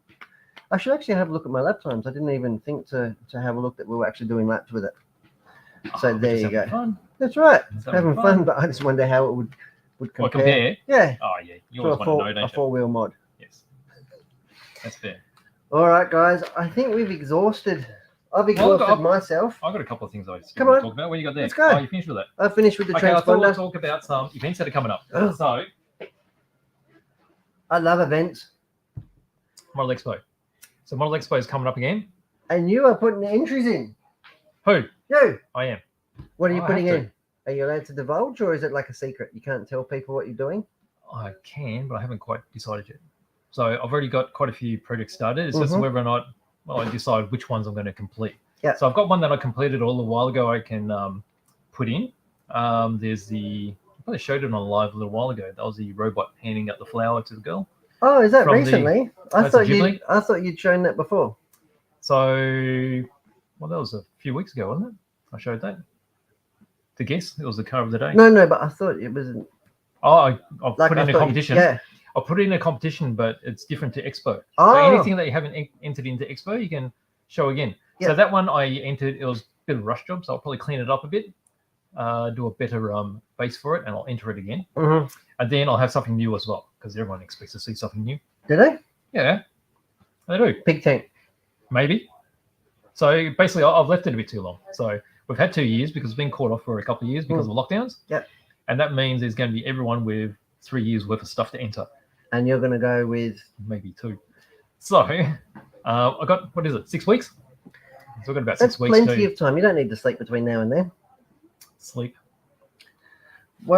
B: I should actually have a look at my lap times. I didn't even think to have a look that we were actually doing laps with it. So
A: Oh, we're
B: there
A: just
B: you
A: having
B: go.
A: Fun.
B: That's right.
A: Just
B: Having fun, but I just wonder how it would
A: What,
B: compare.
A: compare?
B: Yeah,
A: Oh, yeah. You
B: to
A: always want to know, don't you?
B: four-wheel mod.
A: Yes. That's fair.
B: All right, guys. I think we've exhausted. I've exhausted myself.
A: I've got a couple of things I just
B: Come
A: want
B: on.
A: to talk about. What you got there?
B: Let's go.
A: Oh, you finished with that?
B: I've finished with the
A: Okay, I thought we'll
B: transponder.
A: talk about some events that are coming up.
B: Oh.
A: So,
B: I love events.
A: Model Expo. So Model Expo is coming up again.
B: And you are putting the entries in.
A: Who?
B: You.
A: I am.
B: What are you
A: I
B: putting
A: have to.
B: in? Are you allowed to divulge, or is it like a secret? You can't tell people what you're doing?
A: I can, but I haven't quite decided yet. So I've already got quite a few projects started. It's just
B: Mhm.
A: whether or not I decide which ones I'm going to complete.
B: Yeah.
A: So I've got one that I completed a little while ago. I can put in. There's the. I probably showed it on live a little while ago. That was the robot handing out the flower to the girl.
B: Oh, is that
A: From the-
B: recently?
A: that's a Ghibli.
B: I thought you'd shown that before.
A: So, well, that was a few weeks ago, wasn't it? I showed that. To guess, it was the car of the day.
B: No, but I thought it wasn't.
A: Oh, I've
B: Like,
A: put
B: I
A: in a
B: thought
A: competition.
B: Yeah.
A: I'll put it in a competition, but it's different to Expo.
B: Oh.
A: So anything that you haven't entered into Expo, you can show again.
B: Yeah.
A: So that one I entered, it was a bit of a rush job, so I'll probably clean it up a bit, do a better base for it, and I'll enter it again.
B: Mhm.
A: And then I'll have something new as well, because everyone expects to see something new.
B: Did they?
A: Yeah, they do.
B: Pig tank.
A: Maybe. So basically, I've left it a bit too long. So we've had 2 years because it's been caught off for a couple of years because of lockdowns.
B: Yep.
A: And that means there's going to be everyone with 3 years worth of stuff to enter.
B: And you're going to go with.
A: Maybe 2. So I got, what is it, 6 weeks? So I've got about
B: That's
A: 6 weeks
B: plenty
A: to
B: of time. You don't need to sleep between now and then.
A: sleep.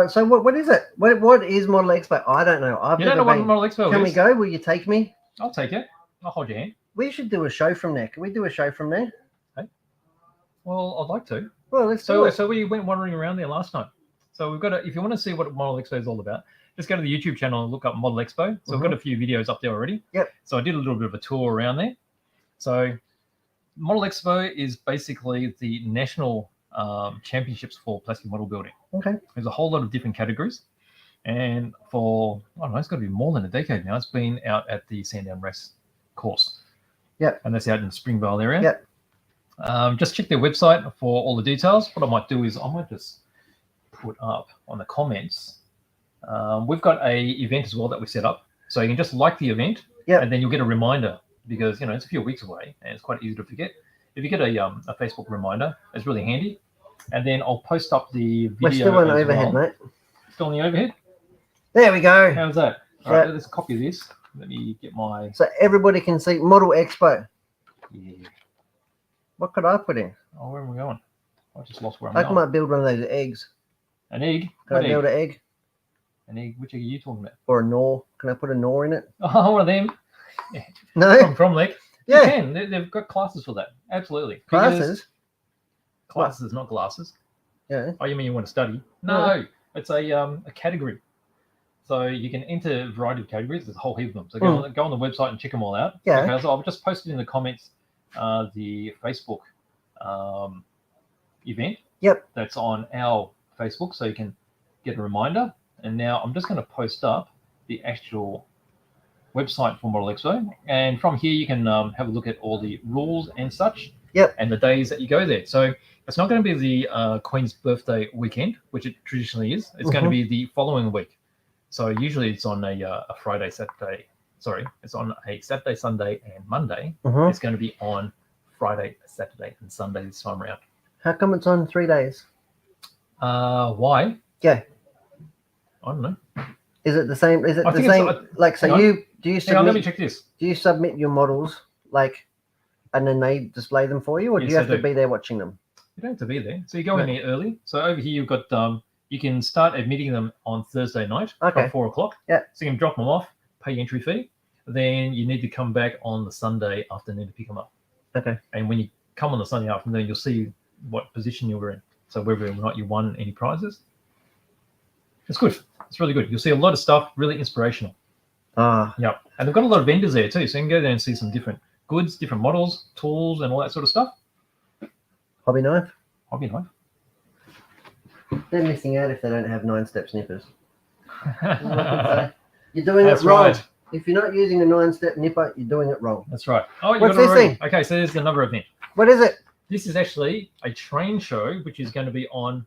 B: So what is it? What is Model Expo? I don't know. I've
A: You don't
B: never
A: know what
B: been.
A: Model Expo
B: Can
A: is?
B: we go? Will you take me?
A: I'll take it. I'll hold your hand.
B: We should do a show from there. Can we do a show from there?
A: Well, I'd like to.
B: Well, let's do
A: So,
B: it.
A: so we went wandering around there last night. So we've got to, if you want to see what Model Expo is all about, just go to the YouTube channel and look up Model Expo. So we've got a few videos up there already.
B: Yep.
A: So I did a little bit of a tour around there. So Model Expo is basically the national championships for plastic model building.
B: Okay.
A: There's a whole lot of different categories. And for, I don't know, it's got to be more than a decade now. It's been out at the Sandown Race course.
B: Yep.
A: And that's out in the Springvale area.
B: Yep.
A: Just check their website for all the details. What I might do is I might just put up on the comments. We've got a event as well that we set up. So you can just like the event,
B: Yep.
A: and then you'll get a reminder because, you know, it's a few weeks away and it's quite easy to forget. If you get a Facebook reminder, it's really handy. And then I'll post up the video.
B: We're still on
A: as
B: overhead,
A: well.
B: mate.
A: Still on the overhead?
B: There we go.
A: How's that? All
B: Yeah.
A: right, there's a copy of this. Let me get my.
B: So everybody can see Model Expo.
A: Yeah.
B: What could I put in?
A: Oh, where am I going? I just lost where I'm
B: I
A: going.
B: might build one of those eggs.
A: An egg?
B: Can
A: What
B: I build
A: egg?
B: an egg
A: An egg? Which egg are you talking about?
B: or a gnaw? Can I put a gnaw in it?
A: Oh, one of them.
B: No.
A: From Lek.
B: Yeah.
A: You can. They've got classes for that. Absolutely. Because-
B: Classes.
A: Classes, not glasses.
B: Yeah.
A: Oh, you mean you want to study? No, it's a category. So you can enter a variety of categories. There's a whole heap of them. So go on the website and check them all out.
B: Yeah.
A: Okay, so I've just posted in the comments the Facebook event.
B: Yep.
A: That's on our Facebook, so you can get a reminder. And now I'm just going to post up the actual website for Model Expo, and from here you can have a look at all the rules and such.
B: Yep.
A: And the days that you go there. So it's not going to be the Queen's birthday weekend, which it traditionally is. It's going to be the following week. So usually it's on a Friday, Saturday. Sorry, it's on a Saturday, Sunday, and Monday. It's going to be on Friday, Saturday, and Sunday this time around.
B: How come it's on 3 days?
A: Why?
B: Yeah.
A: I don't know.
B: Is it the same? Is it
A: I
B: the
A: think it's-
B: same? Like, so
A: hang on.
B: do you
A: Hang on, let me
B: submit?
A: check this.
B: Do you submit your models like, and then they display them for you, or do
A: Yes,
B: you have
A: I
B: to
A: do.
B: be there watching them?
A: You don't have to be there. So you go in there early. So over here you've got you can start admitting them on Thursday night
B: Okay.
A: from 4 o'clock.
B: Yeah.
A: So you can drop them off, pay entry fee. Then you need to come back on the Sunday afternoon to pick them up.
B: Okay.
A: And when you come on the Sunday afternoon, you'll see what position you were in. So whether or not you won any prizes. It's good. It's really good. You'll see a lot of stuff, really inspirational.
B: Ah,
A: Yeah. And they've got a lot of vendors there too. So you can go there and see some different goods, different models, tools, and all that sort of stuff.
B: hobby knife.
A: Hobby knife.
B: They're missing out if they don't have 9-step snippers. You're doing
A: That's
B: it wrong.
A: right.
B: If you're not using a 9-step nipper, you're doing it wrong.
A: That's right. Oh, you
B: What's
A: got it
B: this
A: already.
B: thing?
A: Okay, so there's another event.
B: What is it?
A: This is actually a train show, which is going to be on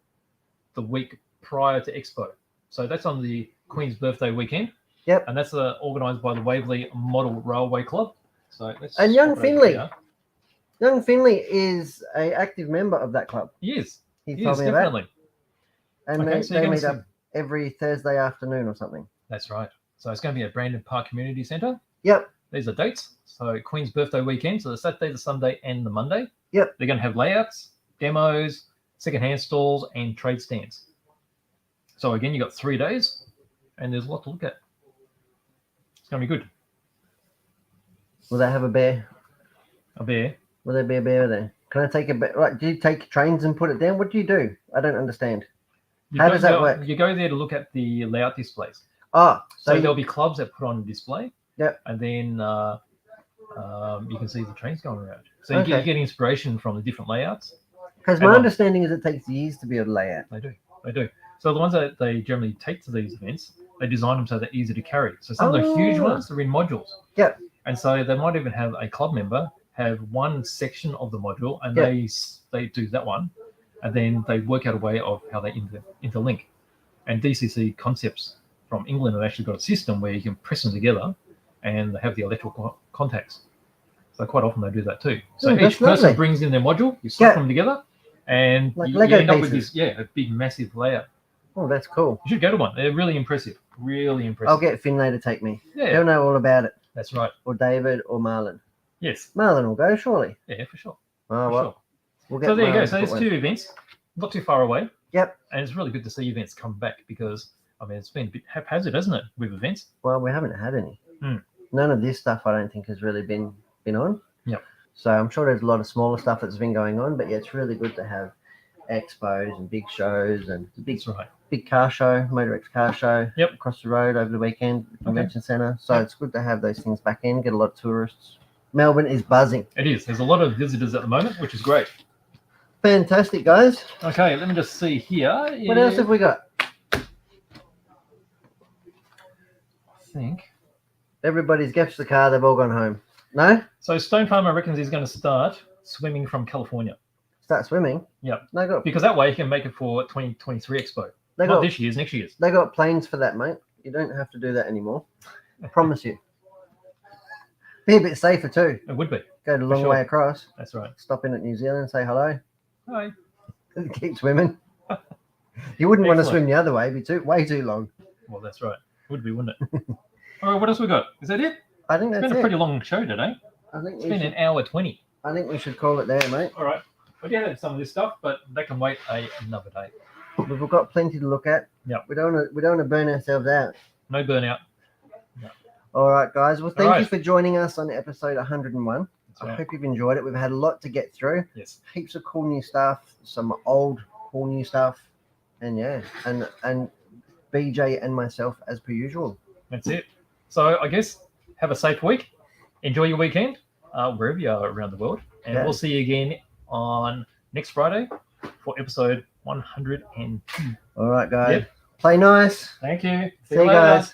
A: the week prior to Expo. So that's on the Queen's birthday weekend.
B: Yep.
A: And that's organised by the Waverley Model Railway Club. So let's
B: And young
A: swap it over
B: Finley.
A: here.
B: Young Finley is a active member of that club.
A: He is.
B: He
A: He
B: told
A: is,
B: me about.
A: definitely.
B: And
A: Okay, so
B: they
A: you're
B: meet
A: gonna
B: up every Thursday afternoon or something.
A: That's right. So it's going to be at Brandon Park Community Centre.
B: Yep.
A: These are dates. So Queen's birthday weekend, so the Saturday, the Sunday, and the Monday.
B: Yep.
A: They're going to have layouts, demos, second-hand stalls, and trade stands. So again, you got 3 days, and there's a lot to look at. It's going to be good.
B: Will they have a bear?
A: A bear.
B: Will there be a bear there? Can I take a bear? Right, do you take trains and put it down? What do you do? I don't understand. How does that work?
A: You go there to look at the layout displays.
B: Oh,
A: So
B: so
A: there'll be clubs that put on display.
B: Yep.
A: And then you can see the trains going around. So you
B: Okay.
A: get inspiration from the different layouts.
B: because
A: hang
B: my
A: on.
B: understanding is it takes years to be able to lay out.
A: They do. They do. So the ones that they generally take to these events, they design them so they're easy to carry. So some of the huge
B: Oh.
A: ones are in modules.
B: Yep.
A: And so they might even have a club member have one section of the module, and
B: Yep.
A: they do that one, and then they work out a way of how they interlink. And DCC Concepts from England have actually got a system where you can press them together, and they have the electrical contacts. So quite often they do that too. So
B: Oh, that's
A: each person
B: lovely.
A: brings in their module, you slap
B: Yeah.
A: them together, and
B: Like
A: you
B: Lego
A: end up with
B: pieces.
A: this, a big massive layout.
B: Oh, that's cool.
A: You should go to one. They're really impressive. Really impressive.
B: I'll get Finlay to take me.
A: Yeah,
B: He'll know all about it.
A: that's right.
B: Or David or Marlon.
A: Yes.
B: Marlon will go, surely.
A: Yeah, for sure.
B: Oh,
A: For
B: well,
A: sure.
B: we'll get
A: So there you go.
B: Marlon
A: So
B: to
A: there's
B: put
A: 2
B: one.
A: events, not too far away.
B: Yep.
A: And it's really good to see events come back because, I mean, it's been a bit haphazard, hasn't it, with events?
B: Well, we haven't had any.
A: Hmm.
B: None of this stuff I don't think has really been on.
A: Yep.
B: So I'm sure there's a lot of smaller stuff that's been going on, but yeah, it's really good to have expos and big shows and the
A: That's right.
B: big car show, Motor X car show
A: Yep.
B: across the road over the weekend, the convention centre. So
A: Yep.
B: it's good to have those things back in, get a lot of tourists. Melbourne is buzzing.
A: It is. There's a lot of visitors at the moment, which is great.
B: Fantastic, guys.
A: Okay, let me just see here.
B: What else have we got?
A: I think.
B: Everybody's left the car, they've all gone home. No?
A: So Stone Farmer reckons he's going to start swimming from California
B: Start swimming?
A: Yep.
B: They got
A: because that way he can make it for 2023 Expo.
B: they
A: Not
B: got
A: this year's, next year's.
B: they got planes for that, mate. You don't have to do that anymore. I promise you. Be a bit safer too.
A: It would be.
B: Go the long
A: sure.
B: way across.
A: That's right.
B: Stop in at New Zealand, say hello.
A: Hi.
B: Keep swimming. You wouldn't want to
A: Excellent.
B: swim the other way, it'd be way too long.
A: Well, that's right. Would be, wouldn't it? All right, what else we got? Is that it?
B: I think
A: It's
B: that's
A: been a pretty
B: it.
A: long show today.
B: I think
A: It's
B: we
A: been
B: should,
A: an hour 20.
B: I think we should call it there, mate.
A: All right. I did have some of this stuff, but that can wait another day.
B: We've got plenty to look at.
A: Yep.
B: We don't want to burn ourselves out.
A: No burnout.
B: All right, guys. Well, thank you
A: right.
B: for joining us on episode 101.
A: That's
B: I
A: right.
B: hope you've enjoyed it. We've had a lot to get through.
A: Yes.
B: Heaps of cool new stuff, some old cool new stuff, and yeah, and BJ and myself as per usual.
A: That's it. So I guess have a safe week. Enjoy your weekend, wherever you are around the world. And
B: Yeah.
A: we'll see you again on next Friday for episode 102.
B: All right, guys.
A: Yep.
B: Play nice.
A: Thank you.
B: See you guys.